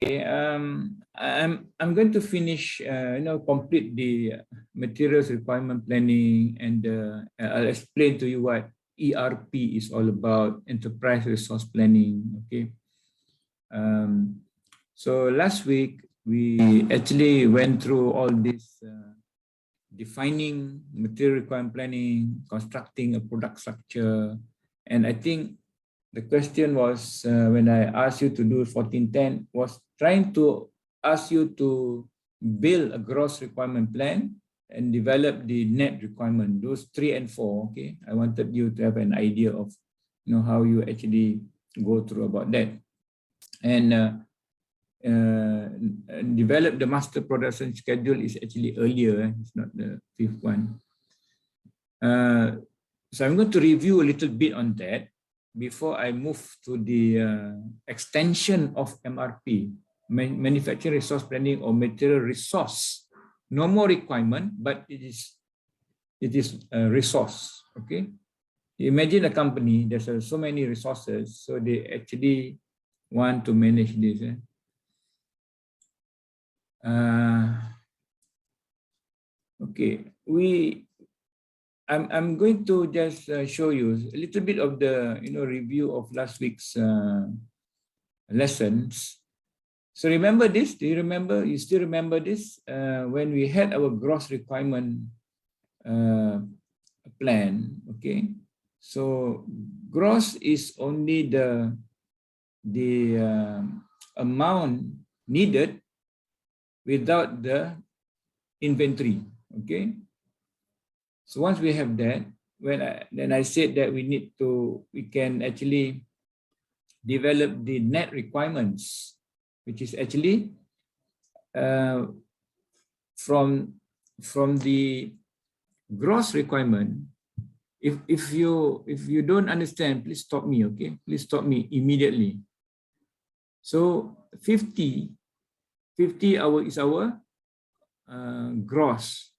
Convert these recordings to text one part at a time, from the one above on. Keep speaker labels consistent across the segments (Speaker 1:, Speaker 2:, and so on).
Speaker 1: Okay, I'm going to finish, complete the materials requirement planning, and I'll explain to you what ERP is all about, enterprise resource planning. Okay. So last week we actually went through all this defining material requirement planning, constructing a product structure, and I think the question was, when I asked you to do 1410, was trying to ask you to build a gross requirement plan and develop the net requirement, those 3 and 4. Okay, I wanted you to have an idea of, how you actually go through about that, and develop the master production schedule is actually earlier. It's not the 5th one. So I'm going to review a little bit on that before I move to the extension of MRP, manufacturing resource planning or material resource. No more requirement, but it is a resource. Okay, imagine a company, there's so many resources, so they actually want to manage this. Okay, I'm going to just show you a little bit of the review of last week's lessons. So remember this? Do you remember? You still remember this? When we had our gross requirement plan, okay? So gross is only the amount needed without the inventory, okay? So once we have that, then I said that we can actually develop the net requirements, which is actually from the gross requirement. If you don't understand, please stop me, okay? Please stop me immediately. So 50 is our gross.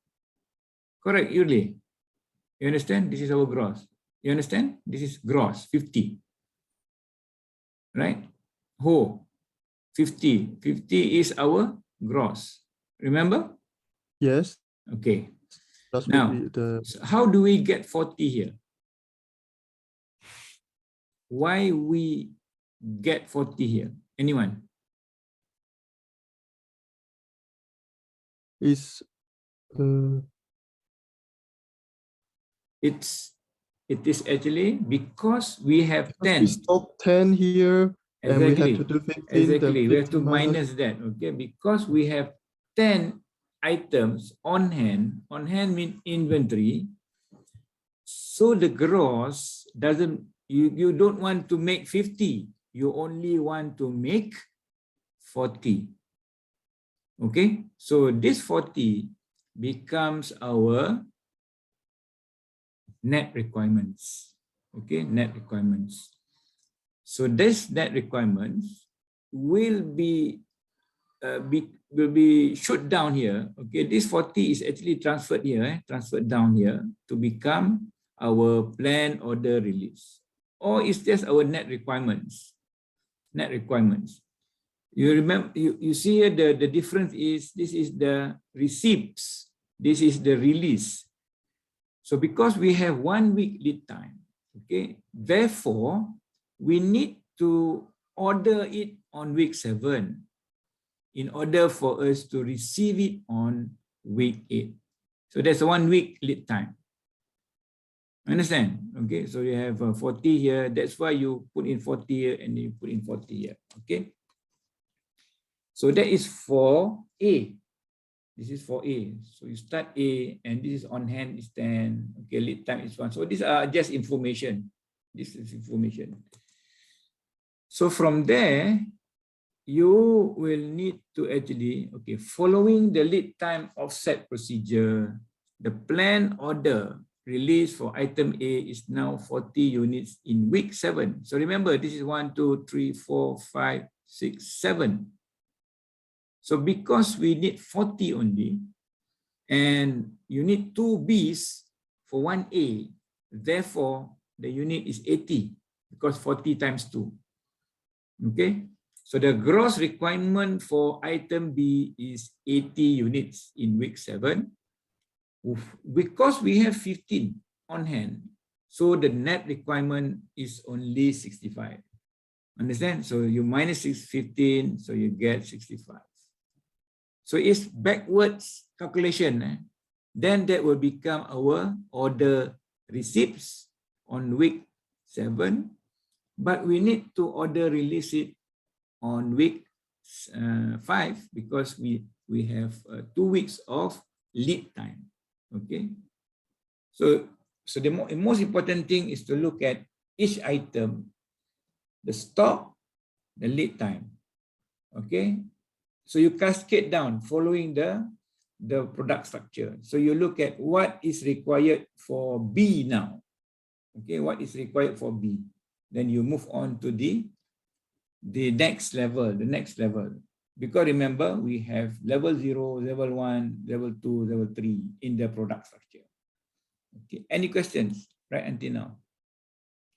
Speaker 1: Correct, Yurli? You understand? This is our gross. You understand? This is gross, 50. Right? Ho, 50. 50 is our gross. Remember?
Speaker 2: Yes.
Speaker 1: Okay. Now, how do we get 40 here? Why we get 40 here? Anyone? It is actually because we have 10.
Speaker 2: We stop 10 here,
Speaker 1: exactly.
Speaker 2: And we have to do 15.
Speaker 1: Exactly, we have to minus that, okay? Because we have 10 items on hand. On hand means inventory. So the gross doesn't, you don't want to make 50. You only want to make 40. Okay, so this 40 becomes our net requirements. Okay, net requirements. So this net requirements will be shot down here. Okay, this 40 is actually transferred here, transferred down here to become our plan order release, or it's just our net requirements. Net requirements. You remember? You see here the difference is this is the receipts. This is the release. So because we have 1 week lead time, okay, therefore we need to order it on week 7 in order for us to receive it on week 8. So that's 1 week lead time. Understand? Okay, so you have 40 here. That's why you put in 40 here and you put in 40 here. Okay. So that is for A. This is for A. So you start A, and this is on hand is 10. Okay, lead time is 1. So these are just information. This is information. So from there, you will need to actually, okay, following the lead time offset procedure, the plan order release for item A is now 40 units in week 7. So remember, this is 1, 2, 3, 4, 5, 6, 7. So because we need 40 only, and you need 2 Bs for 1 A, therefore the unit is 80 because 40 times 2. Okay, So the gross requirement for item B is 80 units in week 7. Because we have 15 on hand, so the net requirement is only 65. Understand? So you minus 15, so you get 65. So it's backwards calculation. Then that will become our order receipts on week 7. But we need to order release it on week 5 because we have 2 weeks of lead time. Okay. So the most important thing is to look at each item, the stock, the lead time. Okay. So you cascade down following the product structure. So you look at what is required for B now. Okay, what is required for B? Then you move on to the next level, Because remember, we have level 0, level 1, level 2, level 3 in the product structure. Okay, any questions right until now?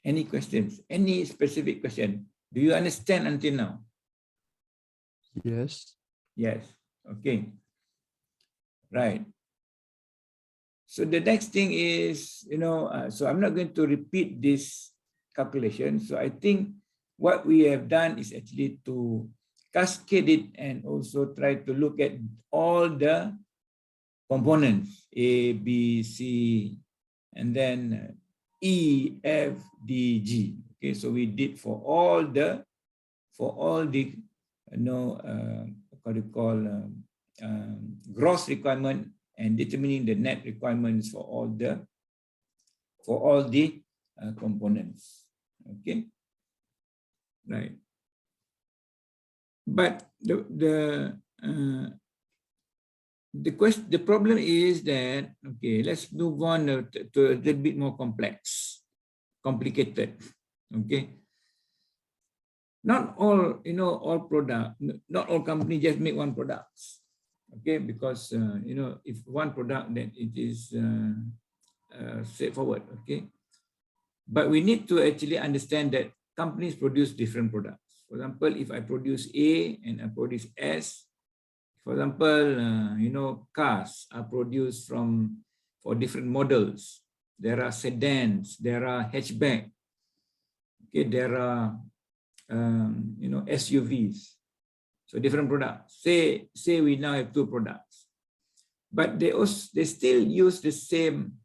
Speaker 1: Any questions? Any specific question? Do you understand until now?
Speaker 2: Yes.
Speaker 1: Yes. Okay. Right. So the next thing is, so I'm not going to repeat this calculation. So I think what we have done is actually to cascade it and also try to look at all the components, A, B, C, and then E, F, D, G. Okay, so we did for all the what do you call gross requirement and determining the net requirements for all the components. Okay, right. But the problem is that, okay, let's move on to a little bit more complicated. Okay, not all not all companies just make one product. Okay, because if one product, then it is straightforward. Okay, but we need to actually understand that companies produce different products. For example, if I produce A and I produce S, for example, cars are produced for different models. There are sedans, there are hatchback. Okay, there are SUVs. So different products. Say we now have 2 products, but they still use the same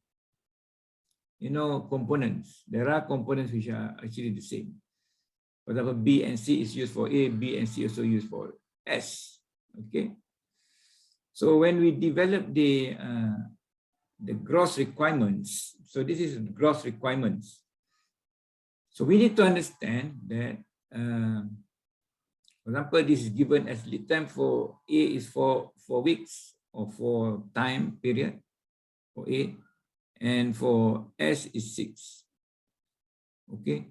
Speaker 1: components. There are components which are actually the same. For example, B and C is used for A, B and C also used for S. Okay. So when we develop the gross requirements, so this is the gross requirements. So we need to understand that, for example, this is given as lead time for A is 4 weeks or 4 time period for A, and for S is 6. Okay,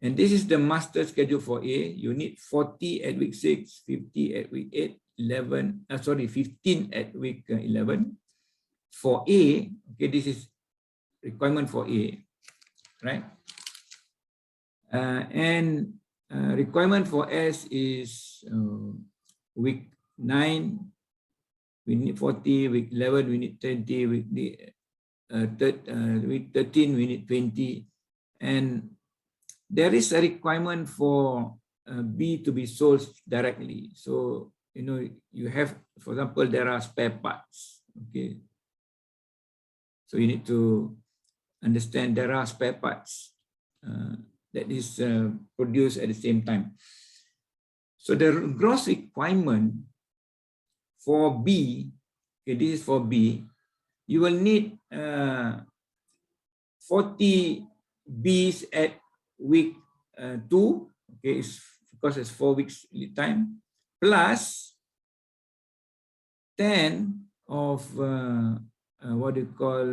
Speaker 1: and this is the master schedule for A. You need 40 at week 6, 50 at week 8, 15 at week 11. For A, okay, this is requirement for A, right? And requirement for S is week 9, we need 40, week 11, we need 20, week 13, we need 20. And there is a requirement for B to be sold directly. So, you have, for example, there are spare parts. Okay. So you need to understand there are spare parts that is produced at the same time. So the gross requirement for B, okay, this is for B, you will need 40 Bs at week 2, okay, because it's 4 weeks lead time, plus 10 of what do you call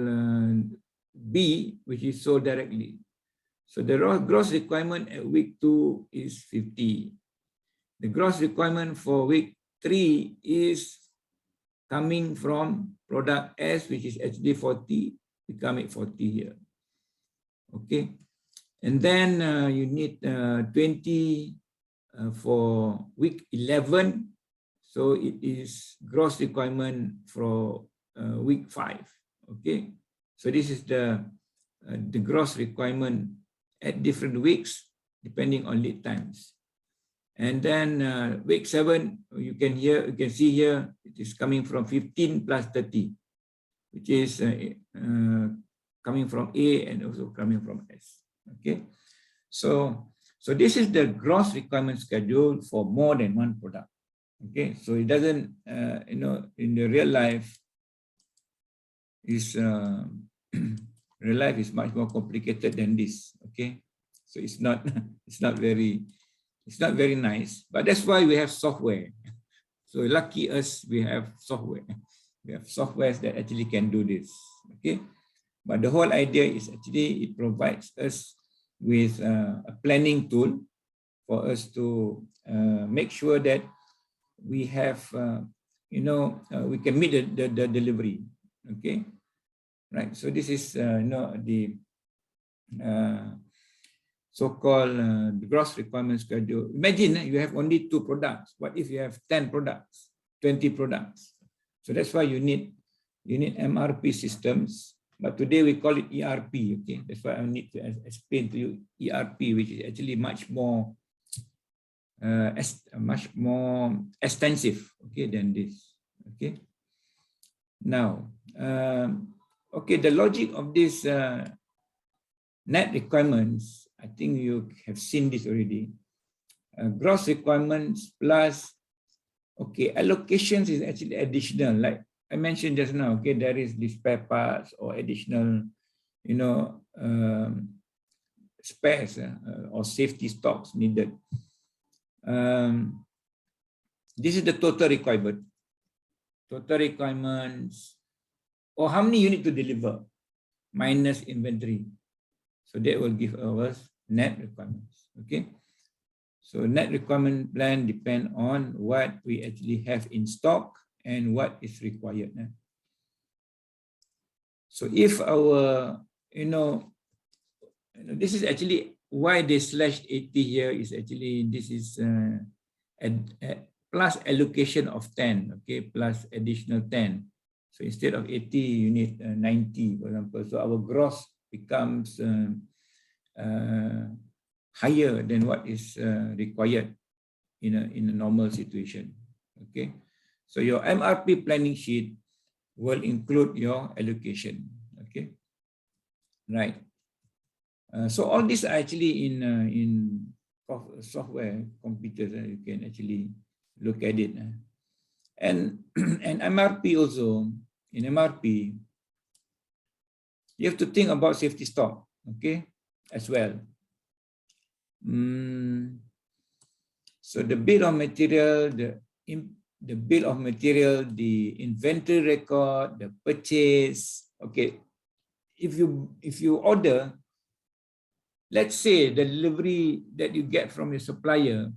Speaker 1: B, which is sold directly. So the gross requirement at week 2 is 50. The gross requirement for week 3 is coming from product S, which is HD 40, becoming 40 here. Okay, and then you need 20 for week 11. So it is gross requirement for week 5. Okay, so this is the gross requirement at different weeks depending on lead times. And then week 7, you can see here it is coming from 15 plus 30, which is coming from A and also coming from S. Okay, so this is the gross requirement schedule for more than one product. Okay, so it doesn't, in the real life, real life is much more complicated than this. Okay, so it's not very nice, but that's why we have software. So lucky us, we have software. We have softwares that actually can do this. Okay, but the whole idea is actually it provides us with a planning tool for us to make sure that we have, we can meet the delivery. Okay, right. So this is, the so-called gross requirement schedule. Imagine you have only 2 products. What if you have 10 products, 20 products? So that's why you need MRP systems. But today we call it ERP. Okay, that's why I need to explain to you ERP, which is actually much more extensive, okay, than this. Okay. Now, okay, the logic of this net requirements, I think you have seen this already. Gross requirements plus, okay, allocations is actually additional. Like I mentioned just now, okay, there is the spare parts or additional, spares or safety stocks needed. This is the total requirement. Total requirements, or how many you need to deliver, minus inventory. So that will give us net requirements. Okay. So net requirement plan depend on what we actually have in stock and what is required. So if our, this is actually why they slashed 80 here is actually, this is plus allocation of 10, okay, plus additional 10. So instead of 80, you need 90, for example. So our gross becomes higher than what is required in a normal situation. Okay, so your MRP planning sheet will include your allocation. Okay, right. So all these are actually in software computers. You can actually look at it. And MRP also, in MRP, you have to think about safety stock, okay, as well. So the bill of material, the bill of material, the inventory record, the purchase. Okay, if you order, let's say the delivery that you get from your supplier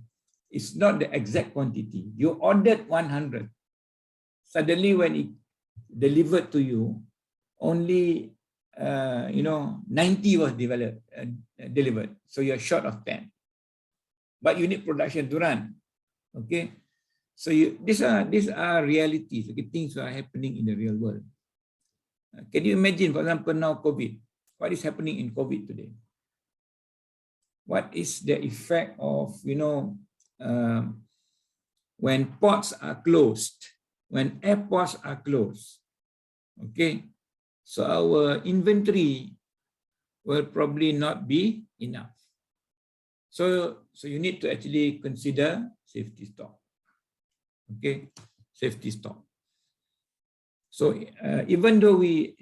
Speaker 1: is not the exact quantity. You ordered 100. Suddenly, when it delivered to you, only 90 was delivered. So you're short of 10. But you need production to run. Okay. So these are realities. Okay, things are happening in the real world. Can you imagine, for example, now COVID? What is happening in COVID today? What is the effect of, when ports are closed, when airports are closed? Okay, so our inventory will probably not be enough. So you need to actually consider safety stock. Okay, safety stock. So even though we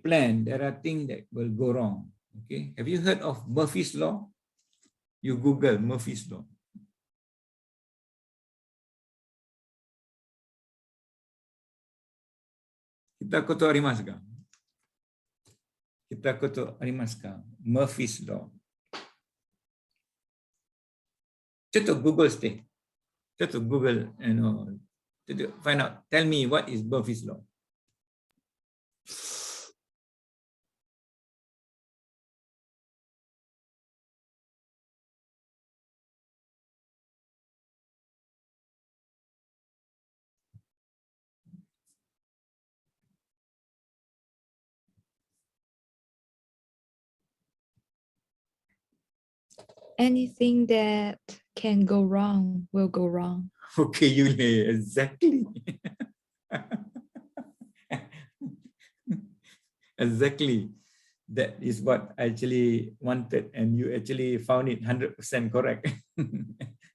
Speaker 1: plan, there are things that will go wrong. Okay, have you heard of Murphy's Law? You Google Murphy's Law. Kita koto arimasu ka? Kita koto arimasu ka? Murphy's Law. Just to Google stay. Just to Google, to find out. Tell me what is Murphy's Law.
Speaker 3: Anything that can go wrong will go wrong.
Speaker 1: Okay, Yule, exactly. Exactly. That is what I actually wanted, and you actually found it 100% correct.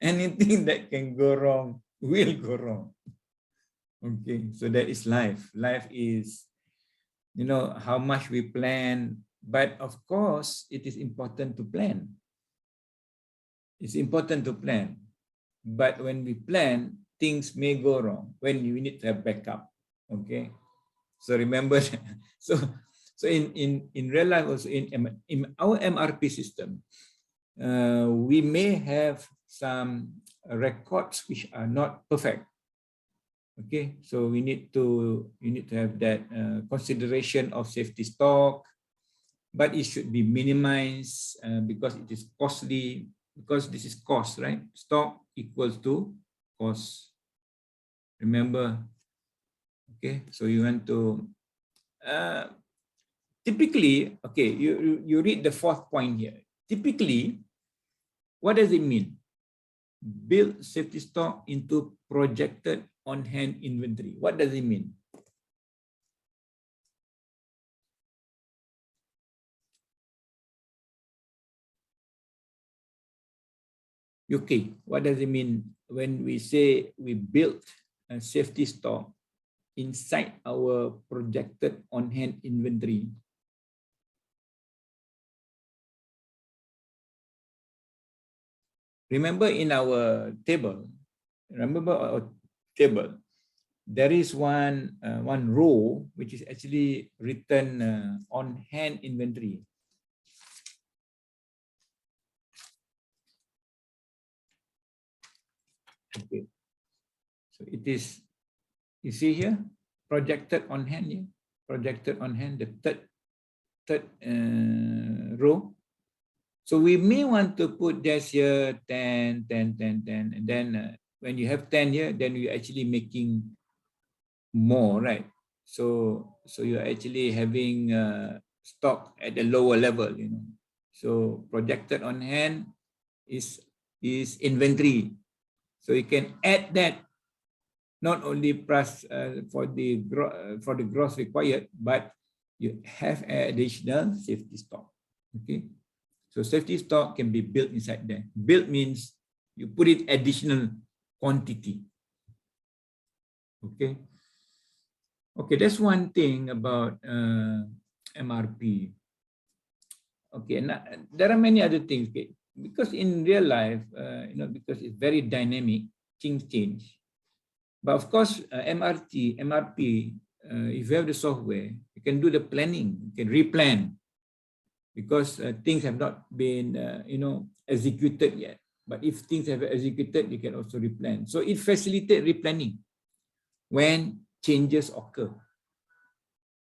Speaker 1: Anything that can go wrong will go wrong. Okay, so that is life. Life is, you know, how much we plan, but of course, it is important to plan. It's important to plan, but when we plan, things may go wrong when we need to have backup. Okay, so remember that. So in real life also in our MRP system, we may have some records which are not perfect. Okay, so you need to have that consideration of safety stock, but it should be minimized because it is costly. Because this is cost, right? Stock equals to cost. Remember, okay? So you want to typically, okay, you read the fourth point here. Typically, what does it mean? Build safety stock into projected on-hand inventory. What does it mean? Okay, what does it mean when we say we built a safety stock inside our projected on-hand inventory? Remember in our table, there is one row which is actually written on-hand inventory. Okay, so it is, you see here, projected on hand here, projected on hand, the third row. So we may want to put just here 10, 10, 10, 10, and then when you have 10 here, then you're actually making more, right? So you're actually having stock at a lower level, you know. So projected on hand is inventory. So you can add that not only plus for the gross required, but you have additional safety stock. Okay, so safety stock can be built inside there. Built means you put it additional quantity. Okay, okay, that's one thing about MRP. Okay, and there are many other things. Okay? Because in real life, you know, because it's very dynamic, things change. But of course, MRP, if you have the software, you can do the planning, you can replan, because things have not been, you know, executed yet. But if things have executed, you can also replan. So it facilitates replanning when changes occur.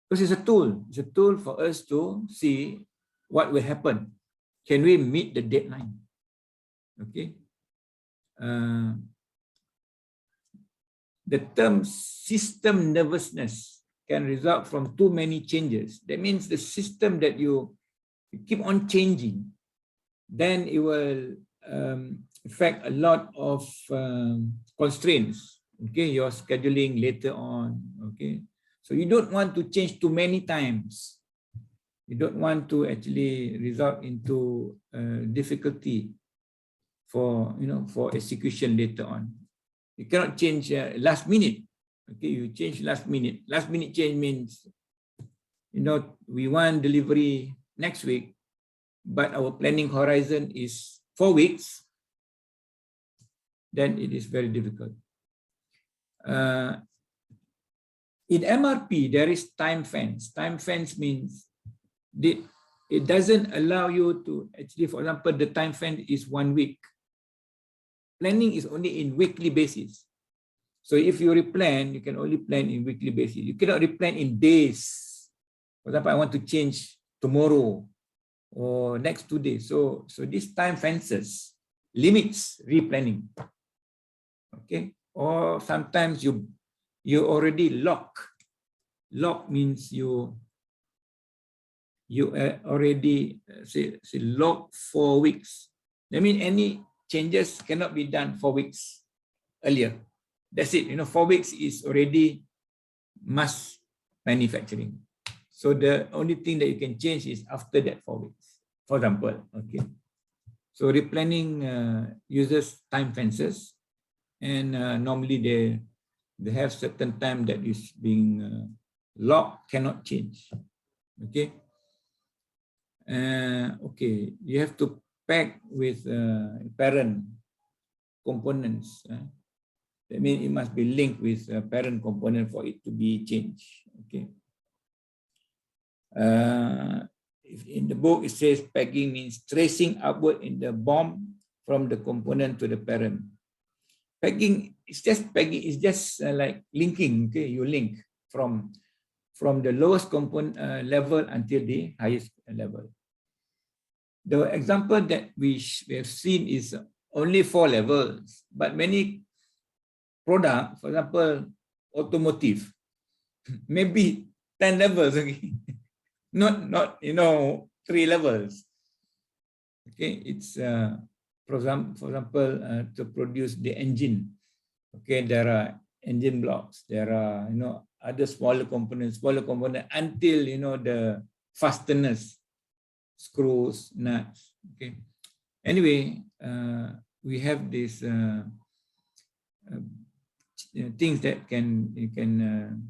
Speaker 1: Because it's a tool for us to see what will happen. Can we meet the deadline? Okay. The term system nervousness can result from too many changes. That means the system that you keep on changing, then it will affect a lot of constraints. Okay, your scheduling later on. Okay, so you don't want to change too many times. You don't want to actually result into difficulty for, you know, for execution later on. You cannot change last minute. Okay, you change last minute. Last minute change means, you know, we want delivery next week, but our planning horizon is 4 weeks. Then it is very difficult. In MRP, there is time fence. Time fence means it doesn't allow you to actually, for example, the time fence is 1 week. Planning is only in weekly basis. So if you replan, you can only plan in weekly basis. You cannot replan in days. For example, I want to change tomorrow or next 2 days. So these time fences limits replanning. Okay. Or sometimes you already lock. Lock means you already say lock 4 weeks. That means any changes cannot be done 4 weeks earlier. That's it. 4 weeks is already mass manufacturing. So the only thing that you can change is after that 4 weeks. For example, okay. So replanning uses time fences, and normally they have certain time that is being locked, cannot change. Okay. Okay, you have to pack with parent components. That means it must be linked with a parent component for it to be changed. Okay. In the book, it says packing means tracing upward in the BOM from the component to the parent. Packing is just packing. It's just like linking. Okay, you link from the lowest component level until the highest level. The example that we have seen is only 4 levels, but many products, for example, automotive, maybe 10 levels. Okay, not 3 levels. Okay, it's for example to produce the engine. Okay, there are engine blocks. There are other smaller components until the fasteners, screws, nuts. Okay. Anyway, we have these things that you can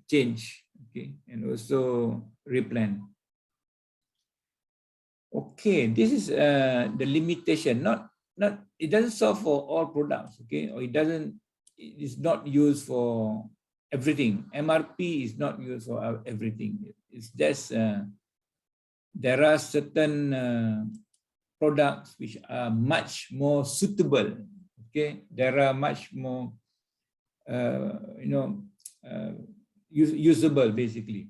Speaker 1: change. Okay, and also replan. Okay, this is the limitation. Not it doesn't solve for all products. Okay, or it is not used for everything. MRP is not used for everything. It's just there are certain products which are much more suitable. Okay, there are much more usable basically.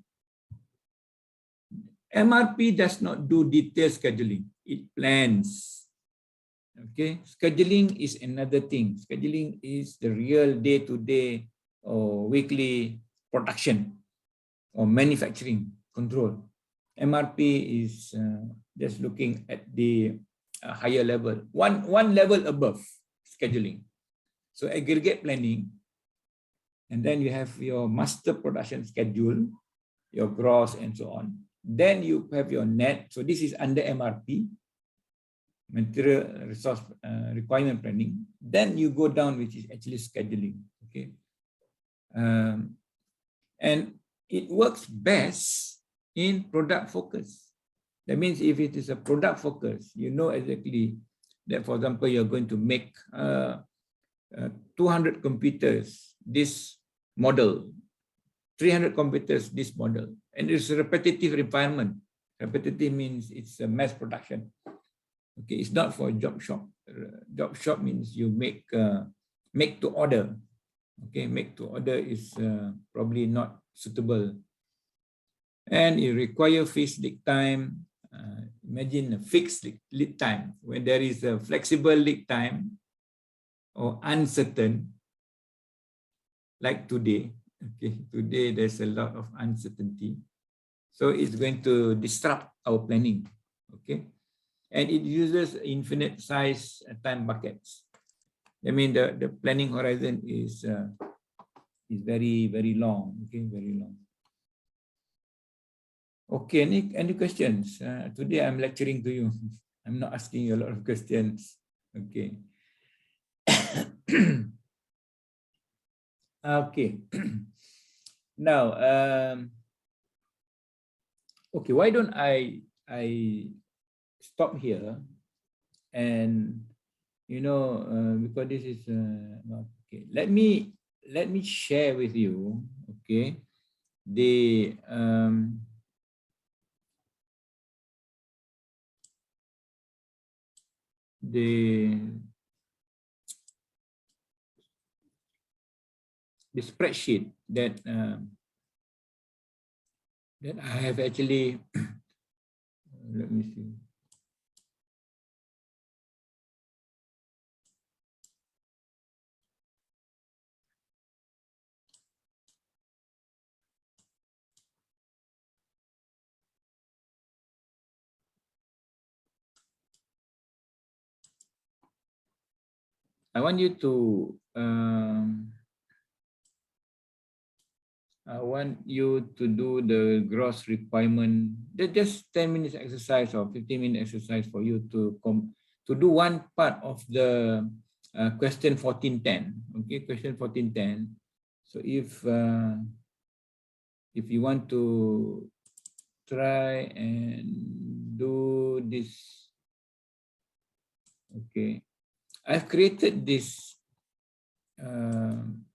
Speaker 1: MRP does not do detailed scheduling. It plans. Okay, scheduling is another thing. Scheduling is the real day-to-day or weekly production or manufacturing control. MRP is just looking at the higher level, one level above scheduling. So aggregate planning, and then you have your master production schedule, your gross and so on. Then you have your net. So this is under MRP, material resource requirement planning. Then you go down, which is actually scheduling. Okay, and it works best in product focus. That means if it is a product focus, you know exactly that, for example, you're going to make 200 computers, this model, 300 computers, this model, and it's a repetitive requirement. Repetitive means it's a mass production. Okay, it's not for a job shop. Job shop means you make to order. Okay, make to order is probably not suitable, and it requires fixed lead time. Imagine a fixed lead time. When there is a flexible lead time or uncertain, like today. Okay, today there's a lot of uncertainty, so it's going to disrupt our planning. Okay, and it uses infinite size time buckets. I mean the planning horizon is very, very long. Okay, very long. Okay, any questions? Today I'm lecturing to you. I'm not asking you a lot of questions. Okay. Okay. Now, okay, why don't I stop here, and because this is okay. Let me share with you, okay, the spreadsheet that that I have actually. Let me see. I want you to do the gross requirement. Just 10 minutes exercise or 15-minute exercise for you to do one part of the question 1410. Okay, question 1410. So if you want to try and do this, okay, I've created this. Can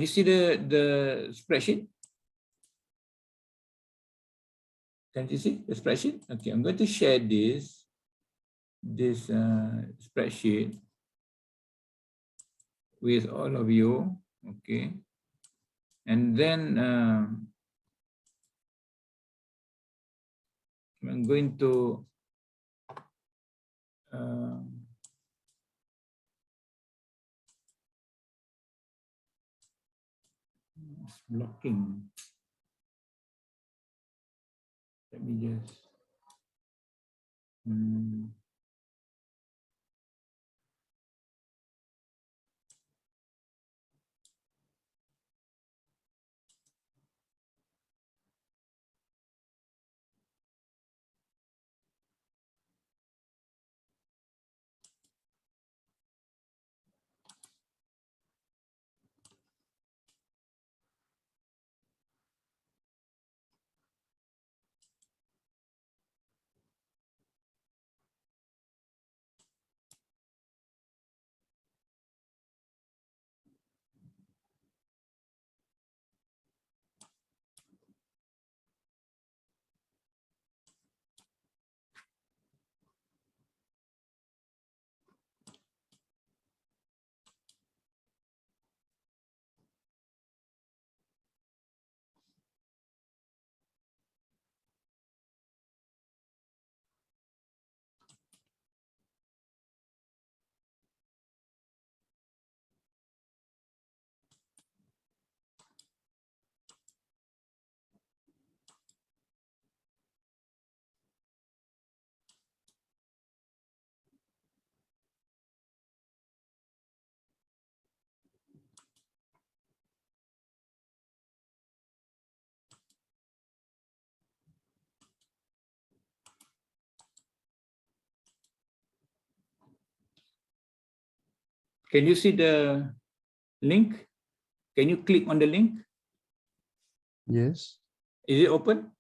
Speaker 1: you see the spreadsheet? Can you see the spreadsheet? Okay, I'm going to share this spreadsheet with all of you. Okay, and then I'm going to it's blocking. Let me just. Can you see the link? Can you click on the link?
Speaker 2: Yes.
Speaker 1: Is it open?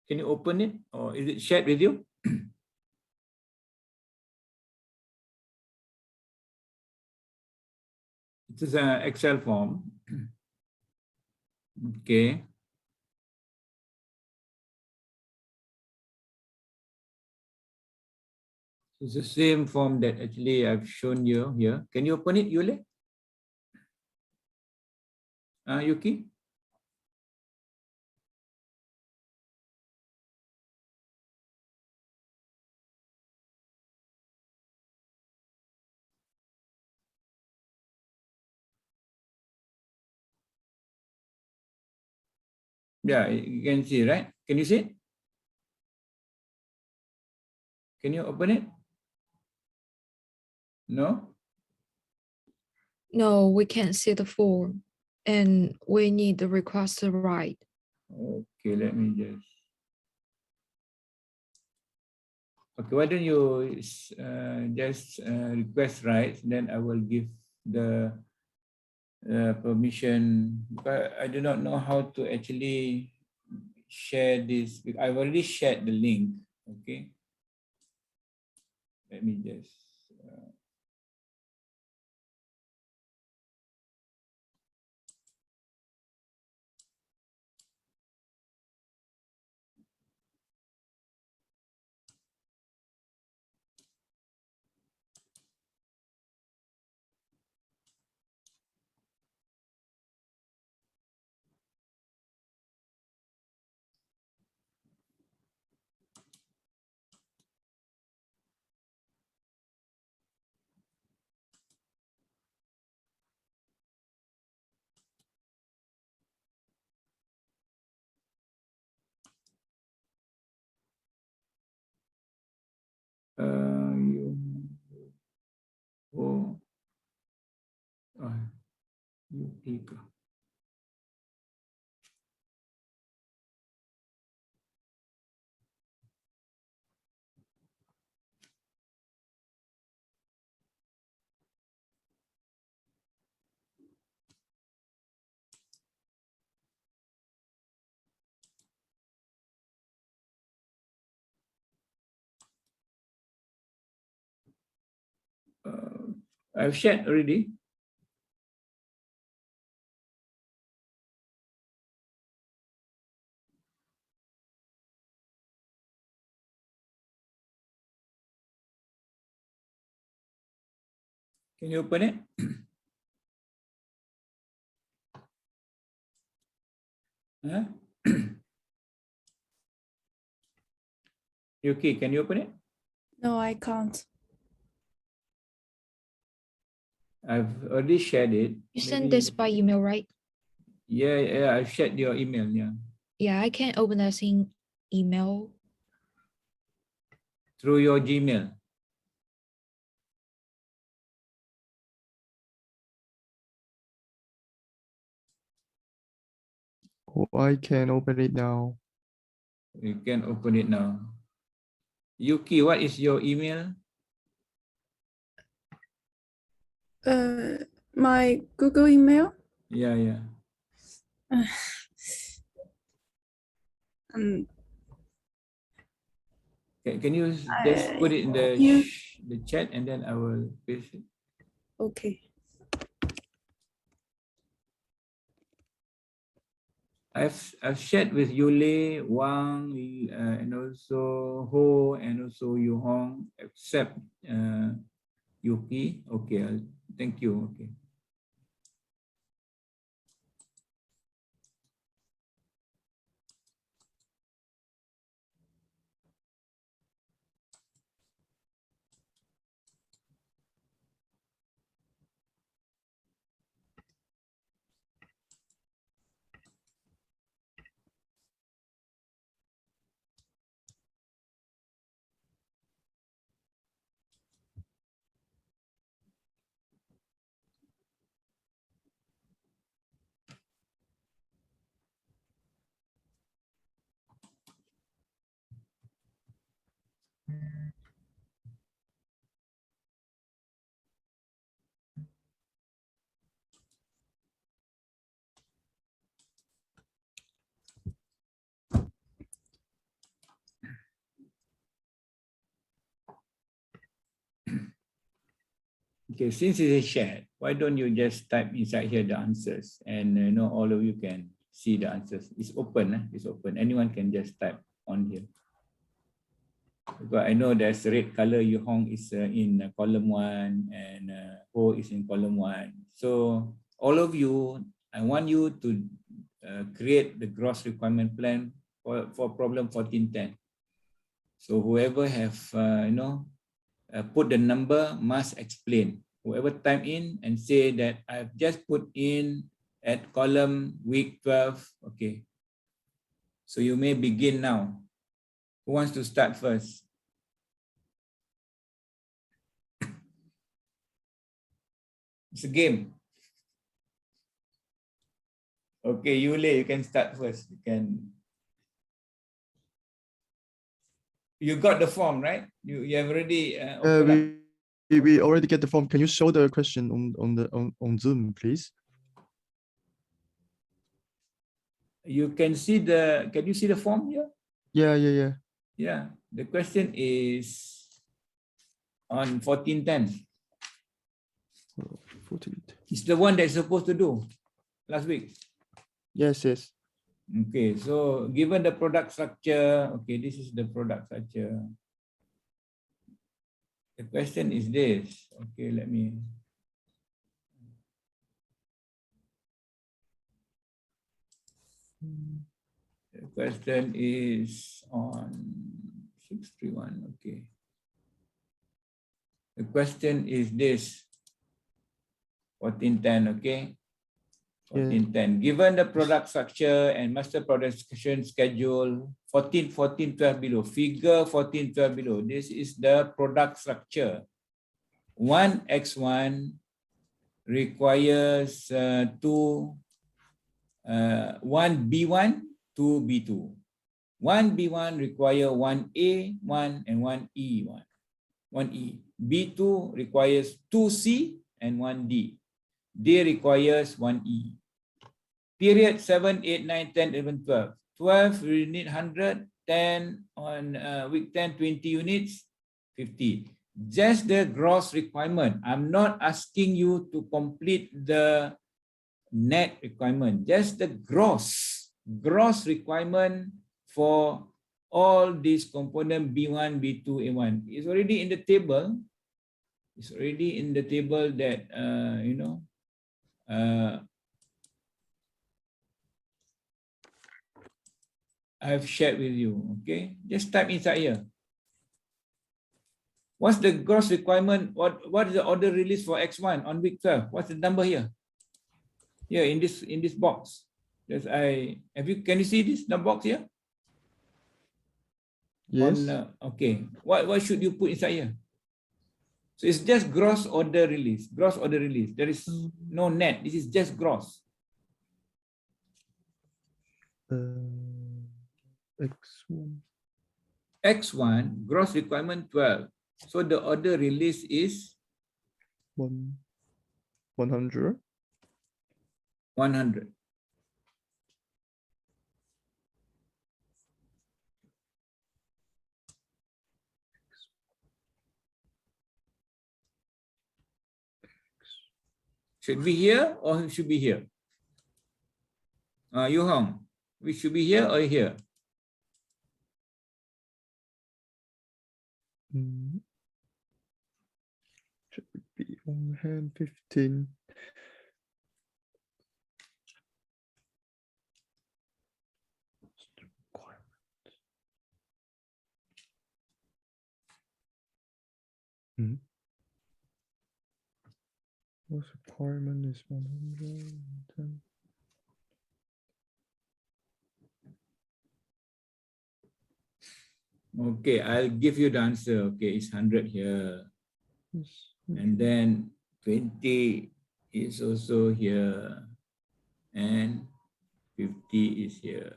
Speaker 1: Can you open it, or is it shared with you? It is an Excel form. Okay. It's the same form that actually I've shown you here. Can you open it, Yule? Yuki? Yeah, you can see, right? Can you see it? Can you open it? No?
Speaker 3: No, we can't see the form, and we need the request to write.
Speaker 1: Okay, let me just. Okay, why don't you just request rights, then I will give the permission. But I do not know how to actually share this. I've already shared the link. Okay. Let me just. UK. I've shared already. Can you open it? Huh? Okay, can you open it?
Speaker 4: No, I can't.
Speaker 1: I've already shared it.
Speaker 3: You sent
Speaker 1: Maybe-
Speaker 3: this by email, right?
Speaker 1: Yeah, I've shared your email, yeah.
Speaker 3: Yeah, I can't open that in email.
Speaker 1: Through your Gmail.
Speaker 2: Oh, I can open it now.
Speaker 1: You can open it now. Yuki, what is your email?
Speaker 4: My Google email.
Speaker 1: Yeah.
Speaker 4: Um,
Speaker 1: Can you just put it in the
Speaker 4: you-
Speaker 1: the chat and then I will paste it.
Speaker 4: okay.
Speaker 1: I've shared with Yule, Wang, and also Ho, and also Yu Hong, except Yuki. Okay, thank you. Okay. Okay, since it is shared, why don't you just type inside here the answers, and all of you can see the answers. It's open. It's open. Anyone can just type on here. Because I know there's red color. Yu Hong is in column 1, and Ho is in column 1. So all of you, I want you to create the gross requirement plan for problem 1410. So whoever have put the number must explain. Whoever type in and say that I've just put in at column week 12. Okay. So you may begin now. Who wants to start first? It's a game. Okay, Yule, you can start first. You got the form, right? You have already opened up.
Speaker 2: We already get the form. Can you show the question on Zoom, please?
Speaker 1: Can you see the form here?
Speaker 2: Yeah.
Speaker 1: Yeah. The question is on 1410.
Speaker 2: 14.
Speaker 1: It's the one that's supposed to do last week.
Speaker 2: Yes.
Speaker 1: Okay, so given the product structure, okay, this is the product structure. The question is this. Okay, let me. The question is on 631. Okay. The question is this. 1410, okay? 1410. Given the product structure and master production schedule, 1412 below, figure 1412 below. This is the product structure. 1x1 requires one B1, two B2. One B1 require one A1 and one E1. One E. B2 requires two C and one D. D requires one E. Period 7, 8, 9, 10, 11, 12. 12 we need 100, 10 on week 10, 20 units, 50. Just the gross requirement. I'm not asking you to complete the net requirement, just the gross requirement for all these component B1, B2, A1. It's already in the table. It's already in the table that, I've shared with you, okay? Just type inside here. What's the gross requirement? What is the order release for X1 on week 12? What's the number here? Here in this box. Yes, can you see this the box here?
Speaker 2: Yes.
Speaker 1: Okay. What should you put inside here? So it's just gross order release. Gross order release. There is no net. This is just gross.
Speaker 2: X1.
Speaker 1: X1 gross requirement 12. So the order release is
Speaker 2: 100.
Speaker 1: 100. Should be here or should be here? Yu Hong, we should be here or here?
Speaker 2: Should be on hand 15. What's requirement is 110.
Speaker 1: Okay, I'll give you the answer. Okay, it's 100 here.
Speaker 2: Yes.
Speaker 1: And then 20 is also here. And 50 is here.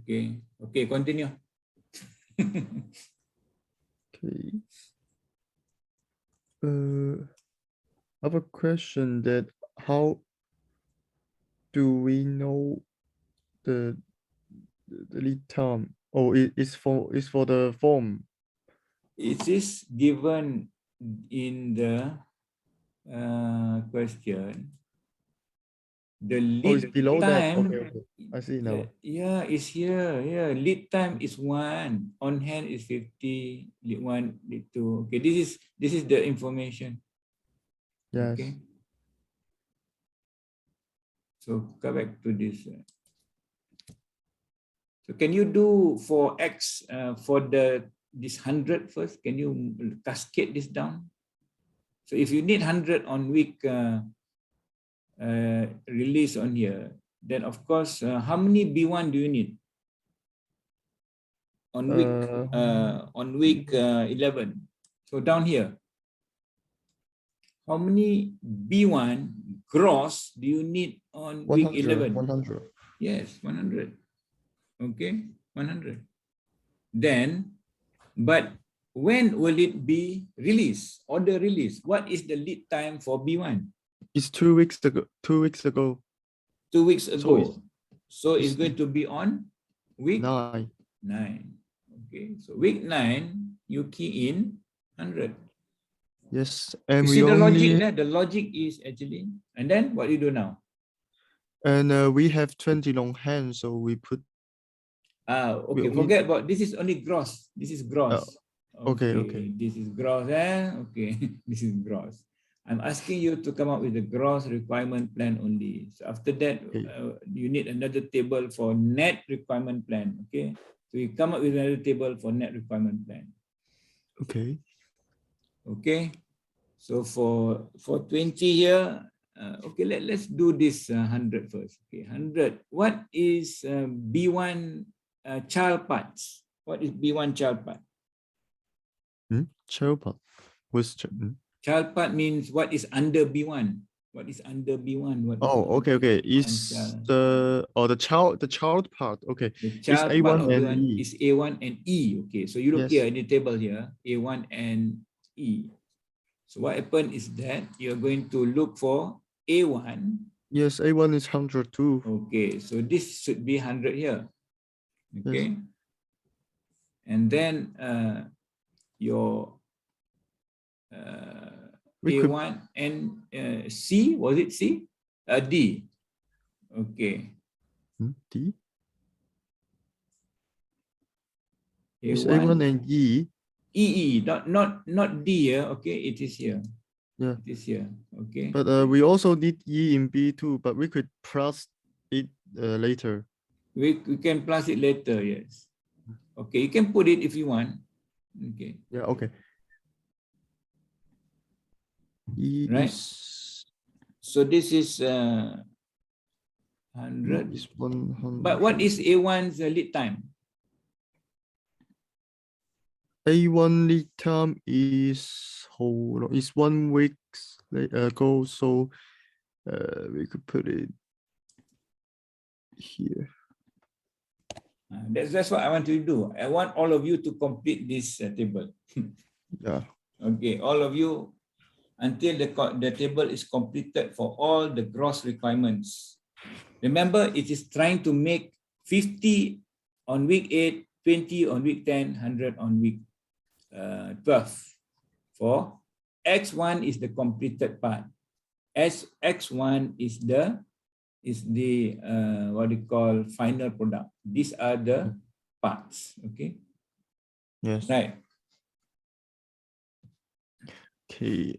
Speaker 1: Okay. Okay, continue.
Speaker 2: Okay. I have a question that how do we know the lead time? Oh, it's for the form.
Speaker 1: It is given in the question. The
Speaker 2: Oh, it's
Speaker 1: lead
Speaker 2: below that.
Speaker 1: time.
Speaker 2: Okay. I see now.
Speaker 1: Yeah, it's here. Yeah, lead time is 1. On hand is 50. Lead 1, lead 2. Okay, this is the information.
Speaker 2: Yes.
Speaker 1: Okay. So come back to this. So can you do for X for this 100 first? Can you cascade this down? So if you need 100 on week release on here, then of course, how many B1 do you need on week 11? So down here, how many B1 gross do you need on week 11?
Speaker 2: 100.
Speaker 1: Yes, 100. Okay, 100. Then, but when will it be released? Order release. What is the lead time for B1?
Speaker 2: It's 2 weeks ago. 2 weeks ago.
Speaker 1: 2 weeks ago. So it's
Speaker 2: it's
Speaker 1: going to be on week
Speaker 2: 9.
Speaker 1: 9. Okay, so week 9, you key in 100.
Speaker 2: Yes, and
Speaker 1: You
Speaker 2: we
Speaker 1: see the
Speaker 2: only
Speaker 1: logic there? The logic is actually, and then what do you do now?
Speaker 2: and we have 20 long hands, so we put.
Speaker 1: Okay, forget about this. Is only gross. This is gross.
Speaker 2: Okay.
Speaker 1: This is gross. Okay, this is gross. I'm asking you to come up with the gross requirement plan only. So after that, you need another table for net requirement plan. Okay, so you come up with another table for net requirement plan.
Speaker 2: Okay.
Speaker 1: Okay, so for 20 here, okay, let's do this 100 first. Okay, 100. What is B1 child parts? What is B1 child part?
Speaker 2: Child part. What's
Speaker 1: Child part means what is under B1. What is under B1? What
Speaker 2: Oh, okay, okay. Is
Speaker 1: child.
Speaker 2: the child part? Okay.
Speaker 1: The
Speaker 2: It's
Speaker 1: child part
Speaker 2: A1
Speaker 1: of
Speaker 2: and
Speaker 1: B1
Speaker 2: E.
Speaker 1: is A1 and E. Okay, so you look
Speaker 2: Yes.
Speaker 1: here in the table here, A1 and E. So what happened is that you're going to look for A1.
Speaker 2: Yes, A1 is 102.
Speaker 1: Okay, so this should be 100 here.
Speaker 2: Yes.
Speaker 1: Okay. And then your A1 and C, was it C? D. Okay.
Speaker 2: D. It's
Speaker 1: A1
Speaker 2: A1 and E.
Speaker 1: E, not D here. Okay, it is here.
Speaker 2: Yeah.
Speaker 1: It is here. Okay.
Speaker 2: But we also need E in B2, but we could plus it later.
Speaker 1: We can plus it later, yes. Okay, you can put it if you want. Okay.
Speaker 2: Yeah, okay. E
Speaker 1: Right.
Speaker 2: is,
Speaker 1: So this is 100.
Speaker 2: is 100.
Speaker 1: But what is A1's lead time?
Speaker 2: A1 lead time is 1 week ago, so we could put it here.
Speaker 1: That's what I want to do. I want all of you to complete this table.
Speaker 2: Yeah.
Speaker 1: Okay, all of you, until the table is completed for all the gross requirements. Remember, it is trying to make 50 on week 8, 20 on week 10, 100 on week 12. For X1 is the completed part. X1 is the what we call final product. These are the parts. Okay.
Speaker 2: Yes.
Speaker 1: Right.
Speaker 2: Okay.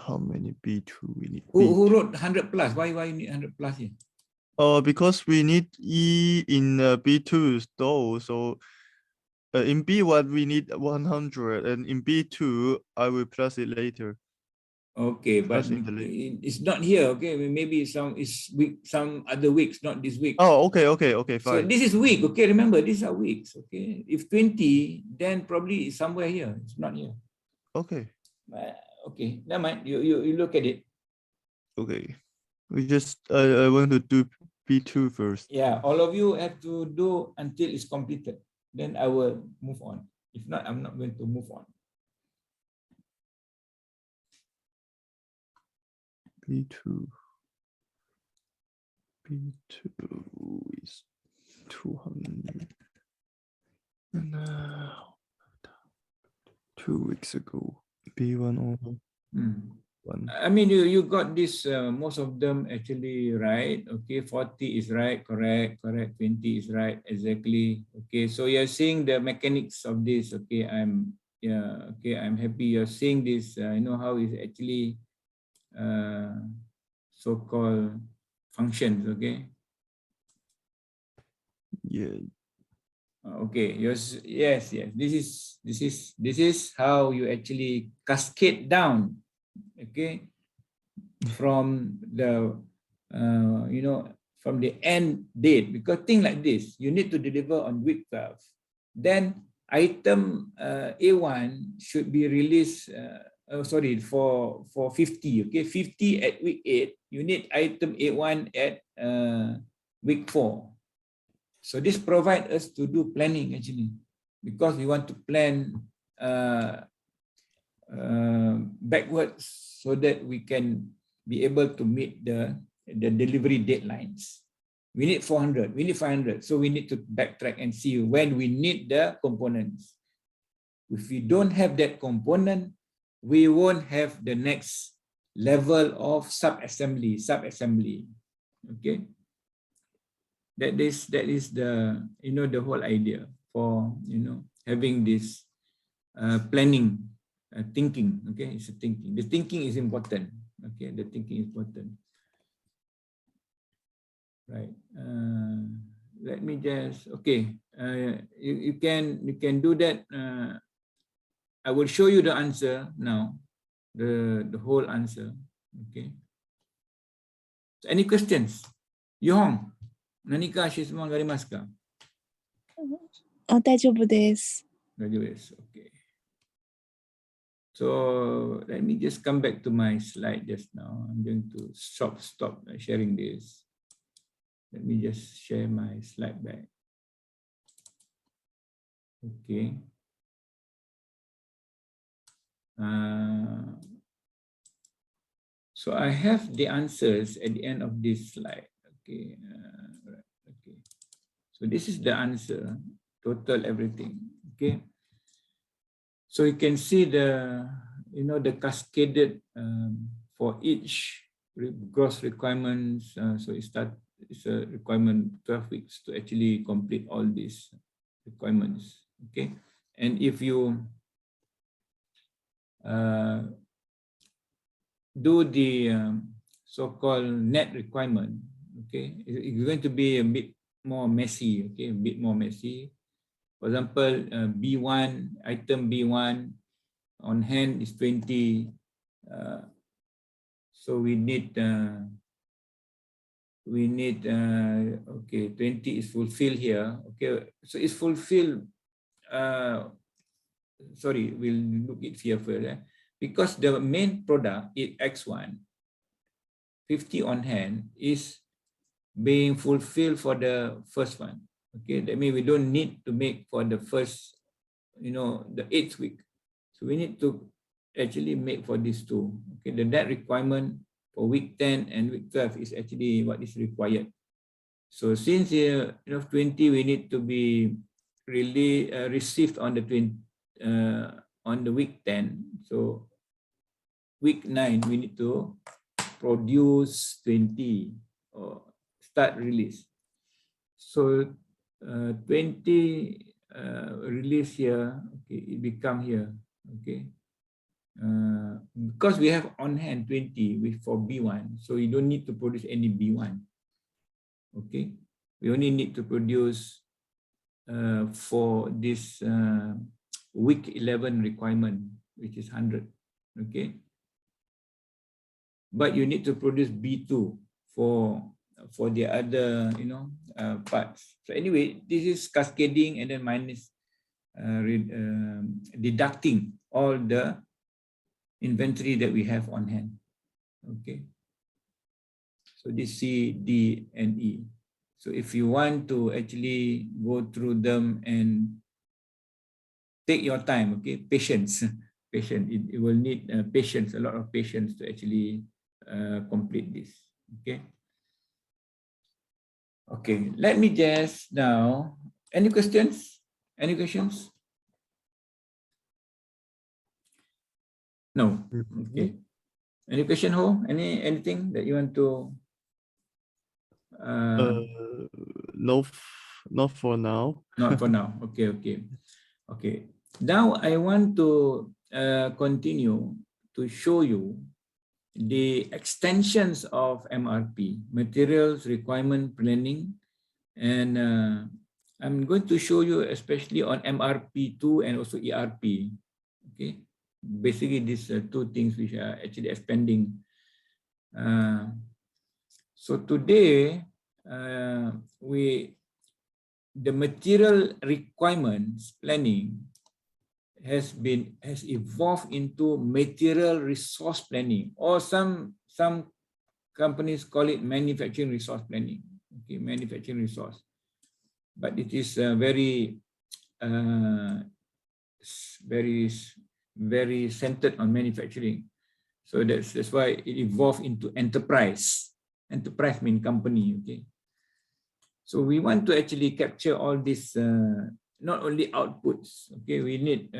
Speaker 2: How many B2 we need?
Speaker 1: Who wrote 100 plus? Why you need 100 plus here?
Speaker 2: Because we need E in B2 though. So in B1 we need 100, and in B2 I will plus it later.
Speaker 1: Okay, but it's not here. Okay, maybe some other weeks, not this week.
Speaker 2: Oh, okay, fine.
Speaker 1: So this is week. Okay, remember these are weeks. Okay, if 20, then probably it's somewhere here. It's not here.
Speaker 2: Okay.
Speaker 1: Okay, never mind. You look at it.
Speaker 2: Okay. We just I want to do B2 first.
Speaker 1: Yeah, all of you have to do until it's completed. Then I will move on. If not, I'm not going to move on.
Speaker 2: B2 is 200. And 2 weeks ago, B1 over 1.
Speaker 1: I mean, you got this, most of them actually right. Okay, 40 is right, correct, 20 is right, exactly. Okay, so you're seeing the mechanics of this. Okay, I'm happy you're seeing this. You know how it's actually so-called functions. Okay.
Speaker 2: Yeah.
Speaker 1: Okay. Yes. This is how you actually cascade down. Okay, from the from the end date, because thing like this you need to deliver on week 12. Then item A1 should be released. For 50. Okay, 50 at week 8. You need item A1 at week 4. So this provides us to do planning actually, because we want to plan backwards so that we can be able to meet the delivery deadlines. We need 400, we need 500. So we need to backtrack and see when we need the components. If we don't have that component, we won't have the next level of sub-assembly. Okay. That is the the whole idea for having this planning. Thinking. Okay, it's a thinking. The thinking is important. Okay, the thinking is important. Right. Let me just. Okay. You can do that. I will show you the answer now. The whole answer. Okay. So any questions? Yohong, Nanika, Shisman, Garimaska.
Speaker 4: 大丈夫です。
Speaker 1: 大丈夫です。Okay. So let me just come back to my slide just now. I'm going to stop sharing this. Let me just share my slide back. Okay. So I have the answers at the end of this slide. Okay. Right. Okay. So this is the answer, total everything. Okay. So you can see the, the cascaded for each gross requirements. So it's a requirement 12 weeks to actually complete all these requirements. Okay. And if you do the so-called net requirement, okay, it's going to be a bit more messy, okay, a bit more messy. For example, B1, item B1 on hand is 20. So we need, okay, 20 is fulfilled here. Okay, so it's fulfilled. Sorry, we'll look it here first. Because the main product is X1, 50 on hand is being fulfilled for the first one. Okay, that means we don't need to make for the first, the 8th week. So we need to actually make for these two. Okay, the net requirement for week 10 and week 12 is actually what is required. So since 20, we need to be really received on the 20, on the week 10. So week 9, we need to produce 20 or start release. So 20 release here, okay, it become here, okay. Because we have on hand 20 for B1, so you don't need to produce any B1, okay. We only need to produce for this week 11 requirement, which is 100, okay. But you need to produce B2 for the other, parts. So anyway, this is cascading and then minus deducting all the inventory that we have on hand. Okay. So this C, D, and E. So if you want to actually go through them and take your time, okay, patience. It will need patience, a lot of patience to actually complete this. Okay. Okay, let me just now. Any questions? Any questions? No. Okay. Any question, Ho? Anything that you want to?
Speaker 2: No, not for now.
Speaker 1: Not for now. Okay, okay, okay. Now I want to continue to show you the extensions of MRP, materials requirement planning, and I'm going to show you especially on MRP II and also ERP. Okay, basically these two things which are actually expanding. So today the material requirements planning has evolved into material resource planning, or some companies call it manufacturing resource planning. Okay, manufacturing resource, but it is very centered on manufacturing. So that's why it evolved into enterprise. Enterprise means company. Okay, so we want to actually capture all this. Not only outputs, okay, we need,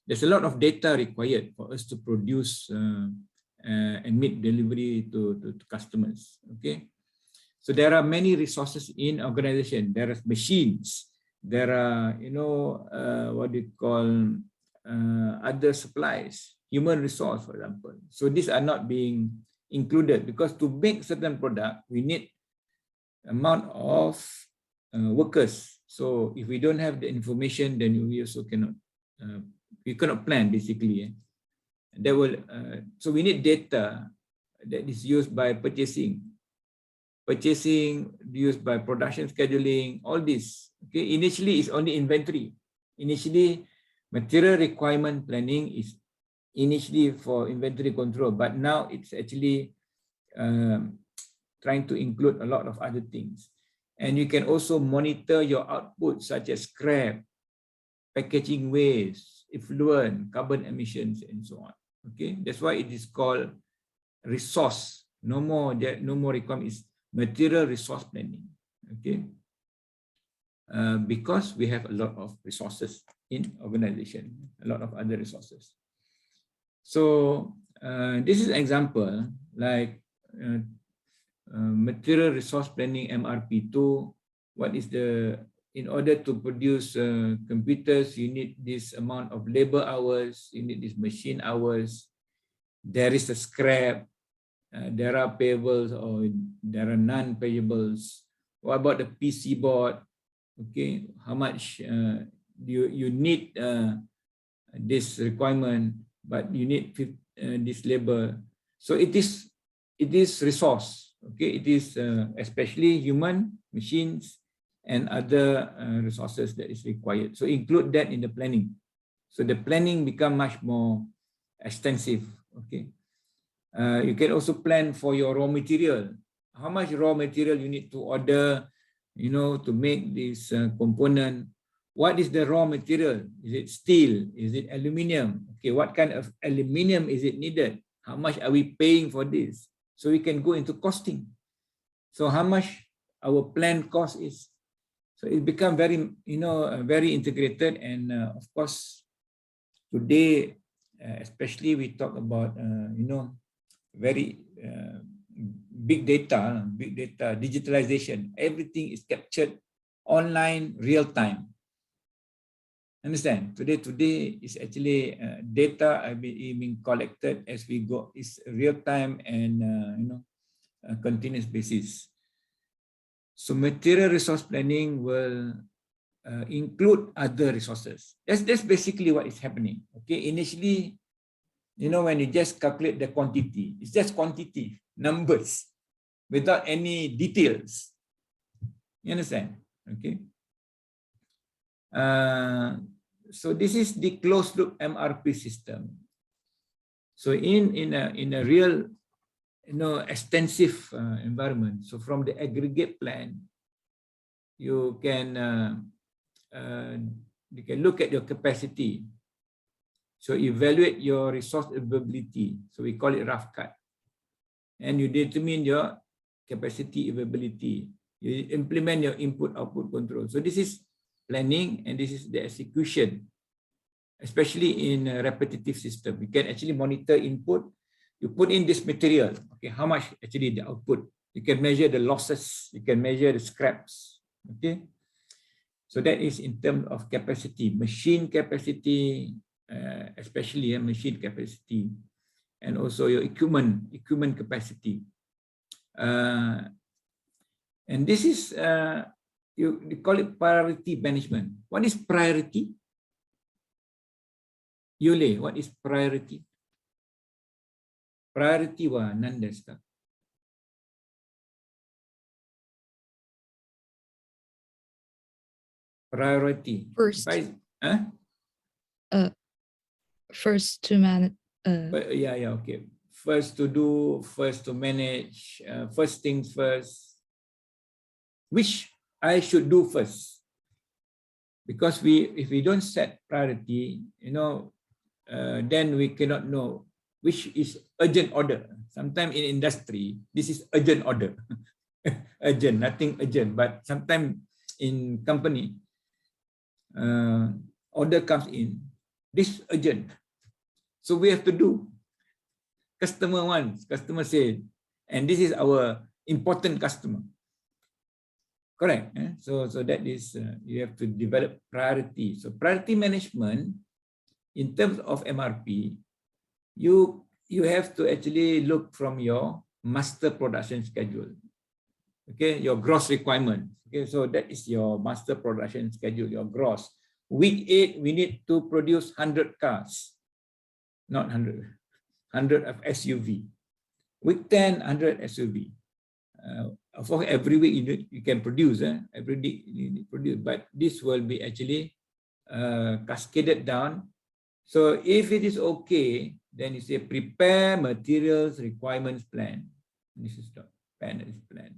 Speaker 1: there's a lot of data required for us to produce and meet delivery to customers, okay. So there are many resources in organization. There are machines, there are, what do you call, other supplies, human resource, for example. So these are not being included because to make certain product, we need amount of workers. So if we don't have the information, then we also cannot, we cannot plan basically. That will, so we need data that is used by purchasing used by production scheduling, all this. Okay, initially it's only inventory. Initially, material requirement planning is initially for inventory control, but now it's actually trying to include a lot of other things. And you can also monitor your output such as scrap, packaging waste, effluent, carbon emissions, and so on. Okay, that's why it is called resource. No more requirement is material resource planning. Okay, because we have a lot of resources in organization, a lot of other resources. So this is an example like material resource planning MRP II. What is the, in order to produce computers, you need this amount of labor hours, you need this machine hours, there is a scrap, there are payables or there are non-payables. What about the PC board? Okay, how much you need this requirement, but you need this labor. So it is resource. Okay, it is especially human, machines, and other resources that is required. So include that in the planning. So the planning become much more extensive. Okay, you can also plan for your raw material. How much raw material you need to order, you know, to make this component. What is the raw material? Is it steel? Is it aluminium? Okay, what kind of aluminium is it needed? How much are we paying for this? So we can go into costing. So how much our planned cost is. So it become very, you know, very integrated. And of course, today, especially we talk about, you know, very big data, digitalization. Everything is captured online, real time. Understand? Today is actually data being collected as we go. It's real time and you know, continuous basis. So material resource planning will include other resources. That's basically what is happening. Okay, initially, you know, when you just calculate the quantity, it's just quantity, numbers, without any details. You understand? Okay. So this is the closed loop MRP system. So in a real, you know, extensive environment. So from the aggregate plan, you can look at your capacity. So evaluate your resource availability. So we call it rough cut. And you determine your capacity availability. You implement your input-output control. So this is planning and this is the execution, especially in a repetitive system. You can actually monitor input. You put in this material. Okay, how much actually the output? You can measure the losses. You can measure the scraps. Okay. So that is in terms of capacity, machine capacity, especially machine capacity, and also your equipment capacity. And this is you call it priority management. What is priority? Yule, what is priority? Priority wa nan desu ka? Priority.
Speaker 3: First. First to manage.
Speaker 1: Yeah, okay. First to do, first to manage, first things first. Which I should do first? Because if we don't set priority, you know, then we cannot know which is urgent order. Sometimes in industry, this is urgent order. Urgent, nothing urgent. But sometimes in company, order comes in, this urgent. So we have to do. Customer wants, customer said, and this is our important customer. Correct. So that is, you have to develop priority. So priority management, in terms of MRP, you have to actually look from your master production schedule. Okay, your gross requirement. Okay, so that is your master production schedule, your gross. Week 8, we need to produce 100 cars. Not 100 of SUV. Week 10, 100 SUV. For every week you can produce, every day you need to produce, but this will be actually cascaded down. So if it is okay, Then you say prepare materials requirements plan. This is the panels plan.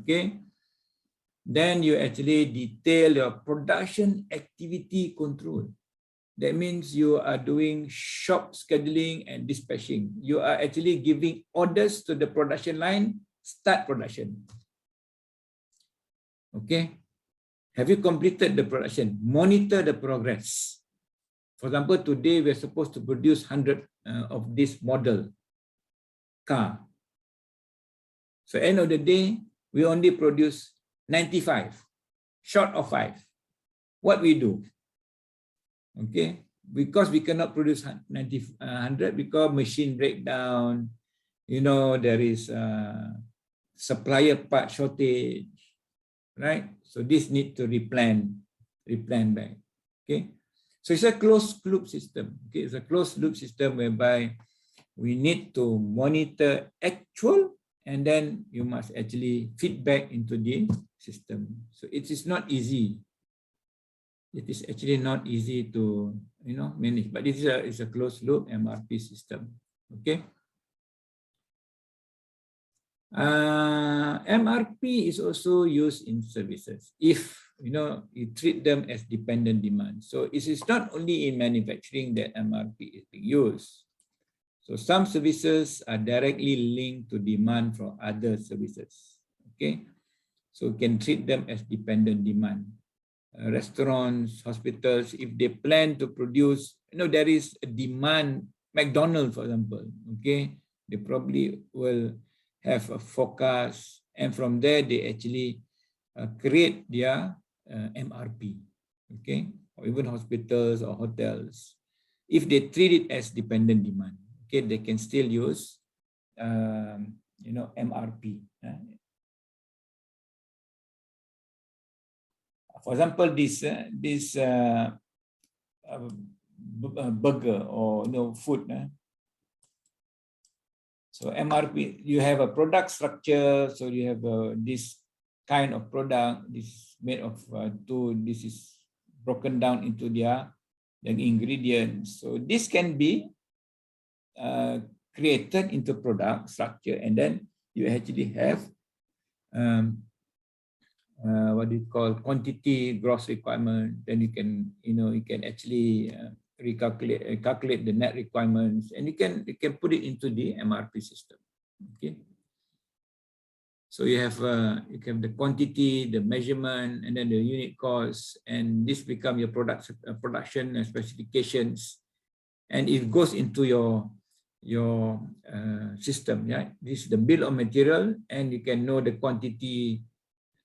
Speaker 1: Okay. Then you actually detail your production activity control. That means you are doing shop scheduling and dispatching. You are actually giving orders to the production line, start production. Okay. Have you completed the production? Monitor the progress. For example, today we're supposed to produce 100 of this model car. So end of the day, we only produce 95, short of 5. What we do? Okay, because we cannot produce 100 because machine breakdown, you know, there is supplier part shortage, right? So this need to replan back. Okay, so it's a closed loop system. Okay, it's a closed loop system whereby we need to monitor actual, and then you must actually feedback into the system. So it is not easy. It is actually not easy to, you know, manage, but it's a closed loop MRP system. Okay. MRP is also used in services if, you know, you treat them as dependent demand. So it is not only in manufacturing that MRP is being used. So some services are directly linked to demand from other services. Okay, so you can treat them as dependent demand. Restaurants, hospitals, if they plan to produce, you know, there is a demand, McDonald's, for example, okay, they probably will have a forecast, and from there they actually create their MRP, okay, or even hospitals or hotels. If they treat it as dependent demand, okay, they can still use, you know, MRP. For example, this burger or, you know, food. So MRP, you have a product structure. So you have this kind of product. This is made of two. This is broken down into their ingredients. So this can be created into product structure, and then you actually have what do you call quantity, gross requirement. Then you can, you know, you can actually calculate the net requirements, and you can put it into the MRP system. Okay, so you have the quantity, the measurement, and then the unit cost, and this become your production specifications, and it goes into your system. Yeah, this is the bill of material, and you can know the quantity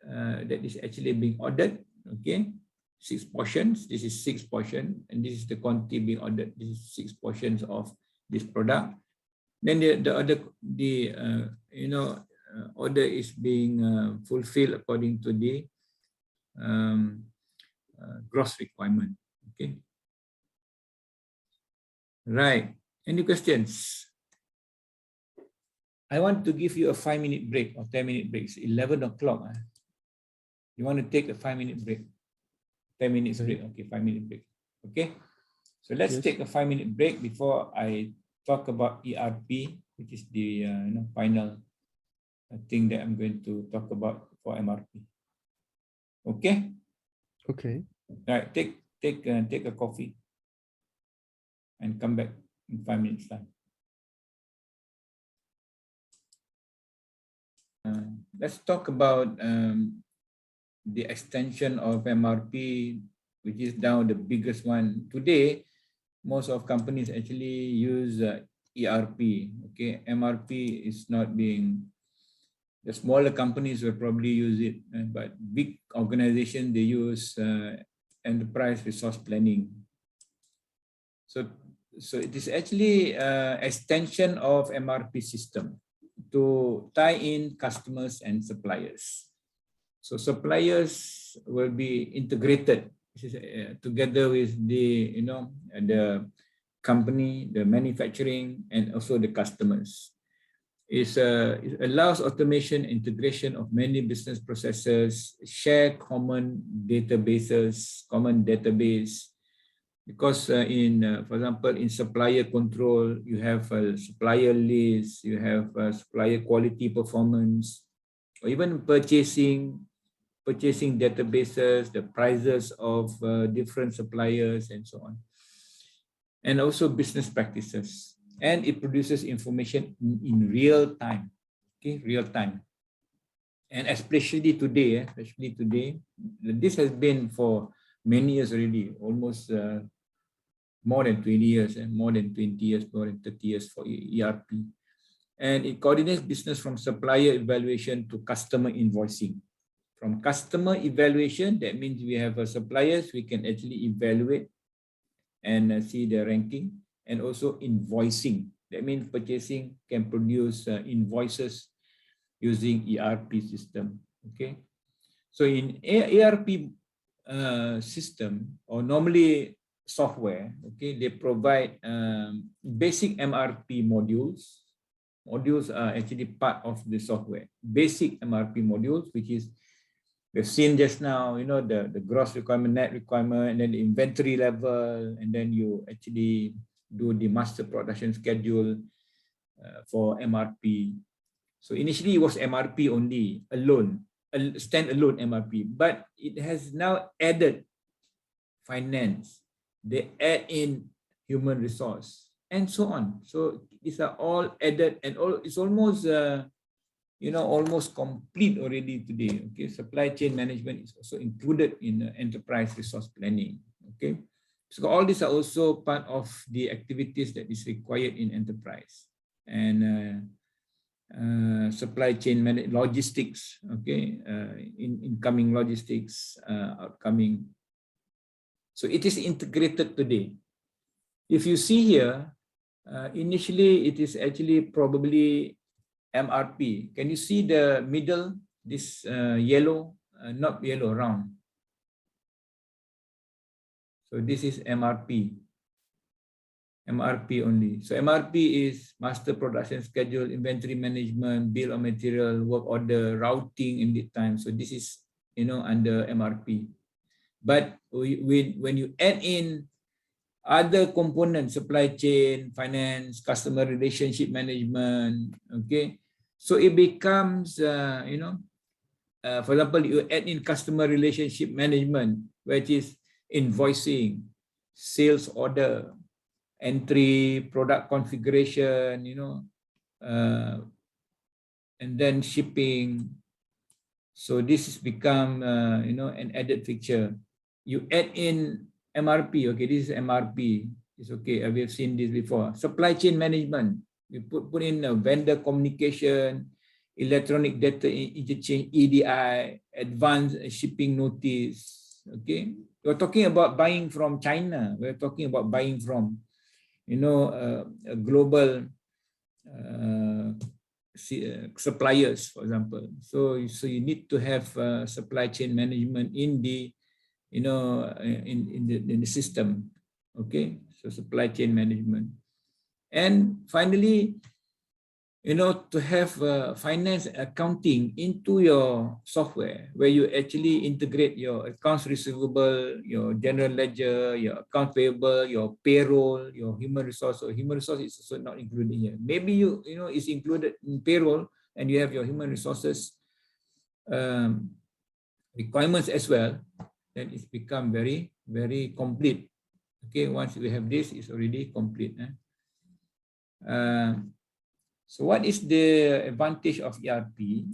Speaker 1: that is actually being ordered. Okay, 6 portions. This is 6 portions, and this is the quantity being ordered. This is 6 portions of this product. Then the you know, order is being fulfilled according to the gross requirement. Okay. Right. Any questions? I want to give you a 5-minute break or 10-minute break. It's 11 o'clock. You want to take a 5-minute break? 10 minutes break. Okay, 5-minute break. Okay. So let's take a 5-minute break before I talk about ERP, which is the you know, final thing that I'm going to talk about for MRP. Okay.
Speaker 2: Okay.
Speaker 1: All right. Take a coffee and come back in 5 minutes time. Let's talk about the extension of MRP, which is now the biggest one. Today, most of companies actually use ERP. Okay, MRP is not being, the smaller companies will probably use it, but big organizations, they use enterprise resource planning. So it is actually extension of MRP system to tie in customers and suppliers. So suppliers will be integrated together with the, you know, the company, the manufacturing, and also the customers. It allows automation, integration of many business processes, share common databases, common database, Because for example, in supplier control, you have a supplier list, you have supplier quality performance, or even purchasing databases, the prices of different suppliers, and so on. And also business practices. And it produces information in real time, okay, real time. And especially today, this has been for many years already, almost more than 20 years, and more than 20 years, more than 30 years for ERP. And it coordinates business from supplier evaluation to customer invoicing. From customer evaluation, that means we have suppliers, we can actually evaluate and see the ranking, and also invoicing. That means purchasing can produce invoices using ERP system. Okay, so in ERP system, or normally software, okay, they provide basic MRP modules. Modules are actually part of the software. Basic MRP modules, which is we've seen just now, you know, the gross requirement, net requirement, and then the inventory level, and then you actually do the master production schedule for MRP. So initially it was MRP only, alone, a standalone MRP, but it has now added finance, they add in human resource, and so on. So these are all added, and it's almost you know, almost complete already today. Okay, supply chain management is also included in enterprise resource planning. Okay, so all these are also part of the activities that is required in enterprise. And supply chain management, logistics. Okay, incoming logistics, outcoming. So it is integrated today. If you see here, initially it is actually probably MRP. Can you see the middle, this yellow, not yellow, round? So this is MRP. MRP only. So MRP is master production schedule, inventory management, bill of material, work order, routing in lead time. So this is, you know, under MRP. But when you add in other components, supply chain, finance, customer relationship management, okay, so it becomes, you know, for example, you add in customer relationship management, which is invoicing, sales order, entry, product configuration, you know, and then shipping. So this has become, you know, an added feature. You add in MRP, okay, this is MRP, it's okay, we have seen this before. Supply chain management, we put in vendor communication, electronic data interchange, EDI, advanced shipping notice, okay. We're talking about buying from China, we're talking about buying from, you know, global suppliers, for example. So you need to have supply chain management in the, you know, in the system, okay. So supply chain management, and finally, you know, to have finance accounting into your software, where you actually integrate your accounts receivable, your general ledger, your account payable, your payroll, your human resource. So human resource is also not included here. Maybe you know, it's included in payroll, and you have your human resources requirements as well. Then it's become very, very complete. Okay, once we have this, it's already complete. So what is the advantage of ERP?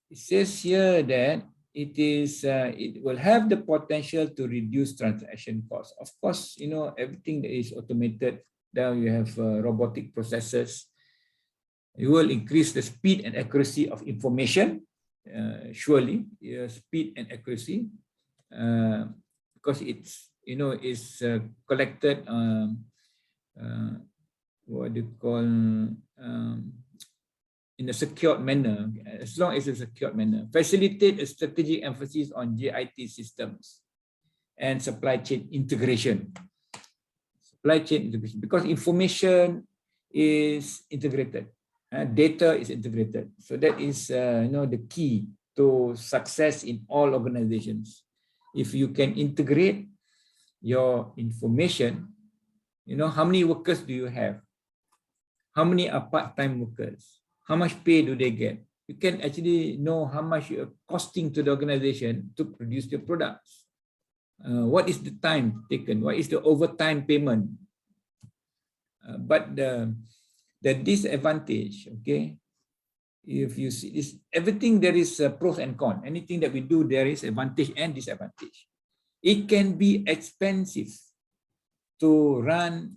Speaker 1: It says here that it will have the potential to reduce transaction costs. Of course, you know, everything that is automated, now you have robotic processes. You will increase the speed and accuracy of information, surely, speed and accuracy, because it's, you know, it's collected what do you call, in a secured manner, as long as it's a secured manner. Facilitate a strategic emphasis on JIT systems and supply chain integration. Supply chain integration, because information is integrated, data is integrated. So that is, you know, the key to success in all organizations. If you can integrate your information, you know, how many workers do you have? How many are part-time workers? How much pay do they get? You can actually know how much you're costing to the organization to produce your products. What is the time taken? What is the overtime payment? But the disadvantage, okay, if you see this, everything there is pros and cons. Anything that we do, there is advantage and disadvantage. It can be expensive to run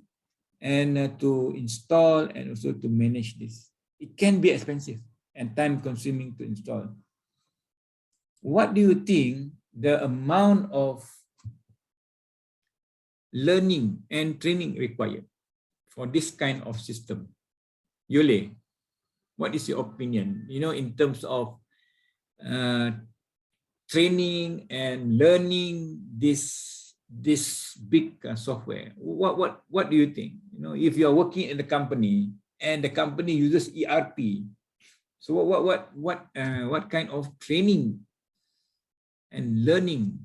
Speaker 1: and to install and also to manage this. It can be expensive and time consuming to install. What do you think the amount of learning and training required for this kind of system? Yole, what is your opinion? You know, in terms of training and learning this big software, what do you think? You know, if you are working in the company and the company uses ERP, so what kind of training and learning?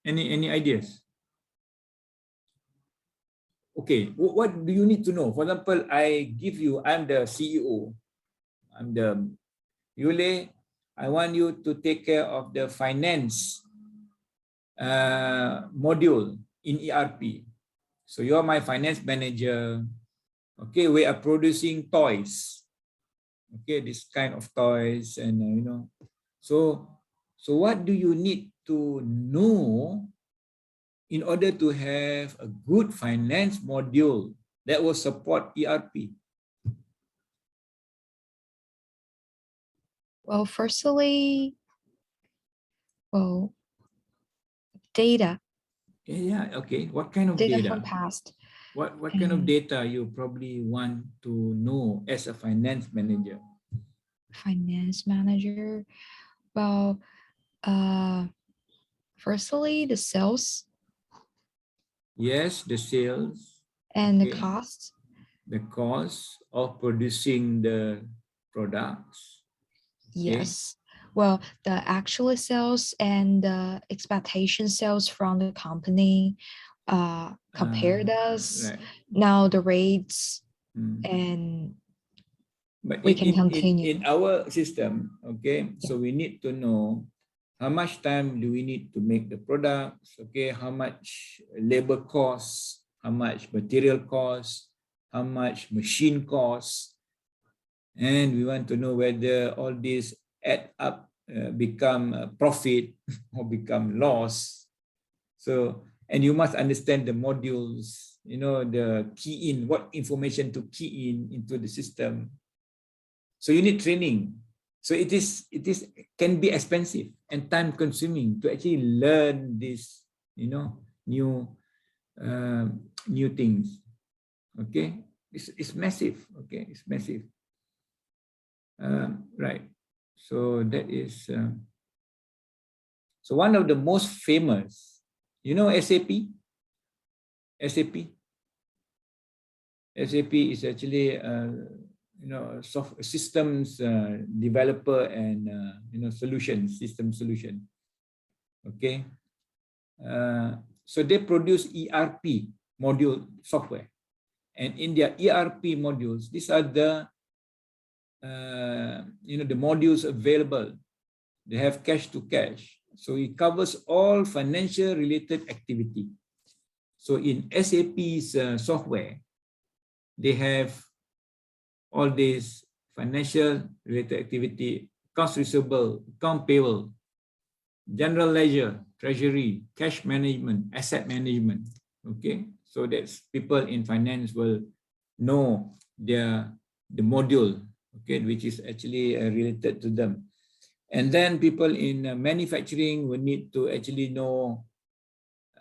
Speaker 1: Any ideas? Okay, what do you need to know? For example, I'm the CEO. I'm the Yule. I want you to take care of the finance module in ERP. So you're my finance manager. Okay, we are producing toys. Okay, this kind of toys, and you know, so what do you need to know in order to have a good finance module that will support ERP?
Speaker 3: Well, firstly, well, data,
Speaker 1: Yeah, okay. What kind of
Speaker 3: data
Speaker 1: data?
Speaker 3: from past.
Speaker 1: What kind of data you probably want to know as a finance manager?
Speaker 3: Finance manager. Well, firstly, the sales
Speaker 1: Yes, the sales
Speaker 3: and the
Speaker 1: Okay.
Speaker 3: cost.
Speaker 1: the cost of producing the products.
Speaker 3: Yes. Well, the actual sales and the expectation sales from the company compared us.
Speaker 1: Right.
Speaker 3: Now the rates
Speaker 1: Mm.
Speaker 3: and
Speaker 1: But
Speaker 3: we can continue.
Speaker 1: in our system, okay, so we need to know how much time do we need to make the products, okay, how much labor costs, how much material costs, how much machine costs, and we want to know whether all these add up, become a profit or become loss. So, and you must understand the modules, you know, the key in, what information to key in into the system. So you need training. So it can be expensive and time consuming to actually learn this, you know, new things. Okay, it's massive. Okay, it's massive. Right. So that is so one of the most famous, you know, SAP. SAP is actually you know, soft systems developer and you know, system solution. Okay, so they produce ERP module software, and in their ERP modules, these are the you know, the modules available. They have cash to cash, so it covers all financial related activity. So in SAP's software, they have all these financial related activity: accounts receivable, account payable, general ledger, treasury, cash management, asset management. Okay, so that's people in finance will know the module, okay, which is actually related to them. And then people in manufacturing will need to actually know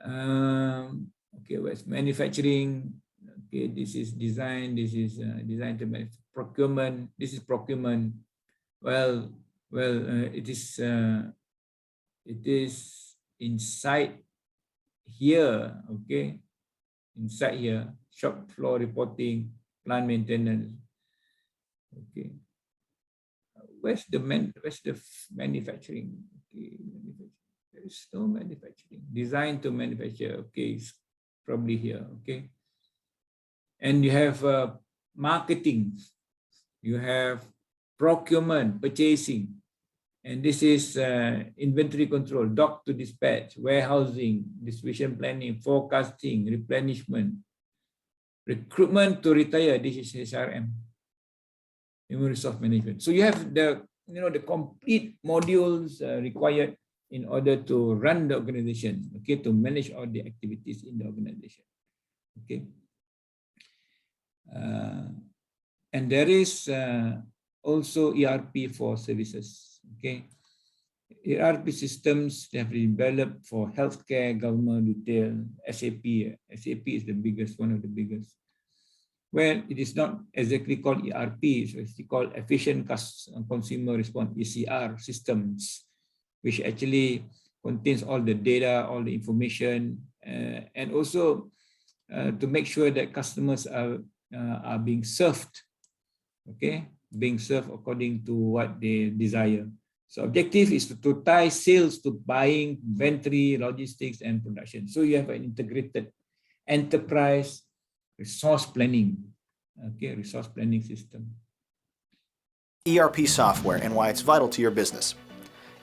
Speaker 1: okay, what's manufacturing. Okay, this is design, this is design to procurement, this is procurement. Well, it is inside here, okay, inside here, shop floor reporting, plant maintenance. Okay. Where's the manufacturing? Okay, there is no manufacturing. Design to manufacture. Okay, it's probably here. Okay. And you have marketing. You have procurement, purchasing. And this is inventory control, dock to dispatch, warehousing, distribution planning, forecasting, replenishment, recruitment to retire. This is HRM, human resource management. So you have the complete modules required in order to run the organization, okay, to manage all the activities in the organization, okay. And there is also ERP for services, okay. ERP systems they have been developed for healthcare, government, retail, SAP. SAP is the biggest, one of the biggest. Well, it is not exactly called ERP, so it's called Efficient Consumer Response, ECR systems, which actually contains all the data, all the information, and also to make sure that customers are being served, okay, being served according to what they desire. So objective is to tie sales to buying, inventory, logistics, and production. So you have an integrated enterprise resource planning, okay, resource planning system.
Speaker 5: ERP software and why it's vital to your business.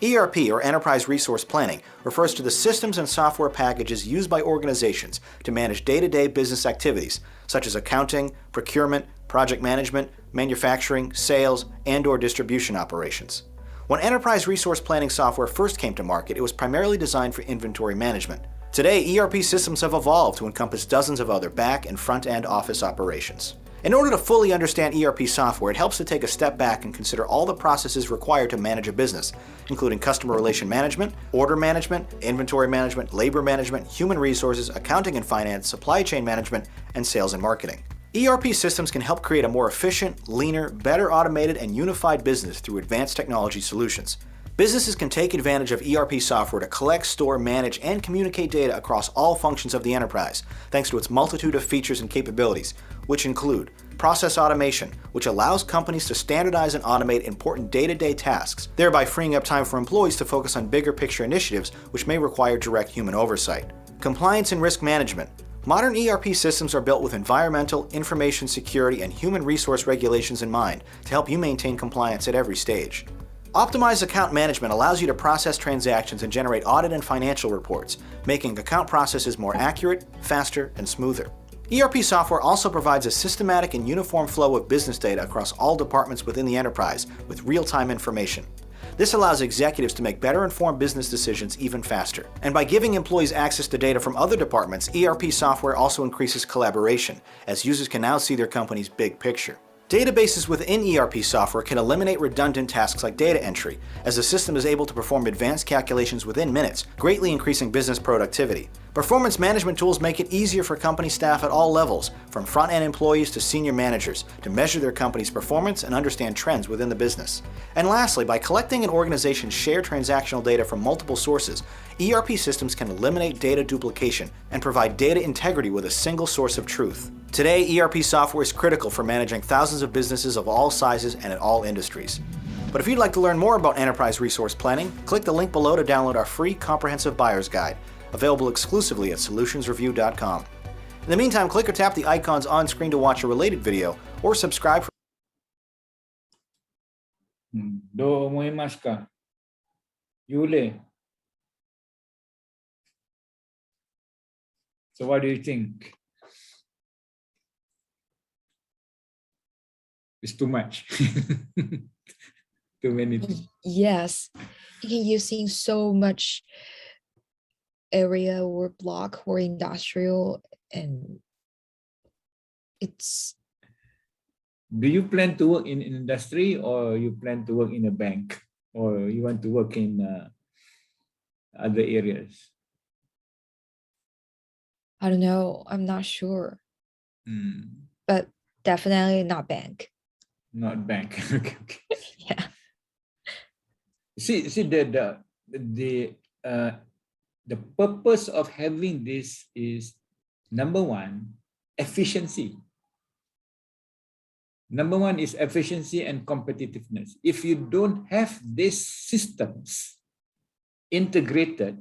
Speaker 5: ERP, or Enterprise Resource Planning, refers to the systems and software packages used by organizations to manage day-to-day business activities, such as accounting, procurement, project management, manufacturing, sales, and/or distribution operations. When Enterprise Resource Planning software first came to market, it was primarily designed for inventory management. Today, ERP systems have evolved to encompass dozens of other back and front-end office operations. In order to fully understand ERP software, it helps to take a step back and consider all the processes required to manage a business, including customer relation management, order management, inventory management, labor management, human resources, accounting and finance, supply chain management, and sales and marketing. ERP systems can help create a more efficient, leaner, better automated, and unified business through advanced technology solutions. Businesses can take advantage of ERP software to collect, store, manage, and communicate data across all functions of the enterprise, thanks to its multitude of features and capabilities, which include process automation, which allows companies to standardize and automate important day-to-day tasks, thereby freeing up time for employees to focus on bigger picture initiatives which may require direct human oversight. Compliance and risk management. Modern ERP systems are built with environmental, information security, and human resource regulations in mind to help you maintain compliance at every stage. Optimized account management allows you to process transactions and generate audit and financial reports, making account processes more accurate, faster, and smoother. ERP software also provides a systematic and uniform flow of business data across all departments within the enterprise with real-time information. This allows executives to make better informed business decisions even faster. And by giving employees access to data from other departments, ERP software also increases collaboration, as users can now see their company's big picture. Databases within ERP software can eliminate redundant tasks like data entry, as the system is able to perform advanced calculations within minutes, greatly increasing business productivity. Performance management tools make it easier for company staff at all levels, from front-end employees to senior managers, to measure their company's performance and understand trends within the business. And lastly, by collecting an organization's shared transactional data from multiple sources, ERP systems can eliminate data duplication and provide data integrity with a single source of truth. Today, ERP software is critical for managing thousands of businesses of all sizes and in all industries. But if you'd like to learn more about Enterprise Resource Planning, click the link below to download our free comprehensive buyer's guide, available exclusively at solutionsreview.com. In the meantime, click or tap the icons on screen to watch a related video or subscribe.
Speaker 1: Do omoimasu ka? Yule. So what do you think? It's too much. Too many.
Speaker 3: Yes, using so much area or block or industrial, and it's.
Speaker 1: Do you plan to work in industry, or you plan to work in a bank, or you want to work in other areas?
Speaker 3: I don't know. I'm not sure. But definitely not bank.
Speaker 1: Not bank. Okay.
Speaker 3: Yeah.
Speaker 1: See the purpose of having this is, number one, efficiency. Number one is efficiency and competitiveness. If you don't have these systems integrated,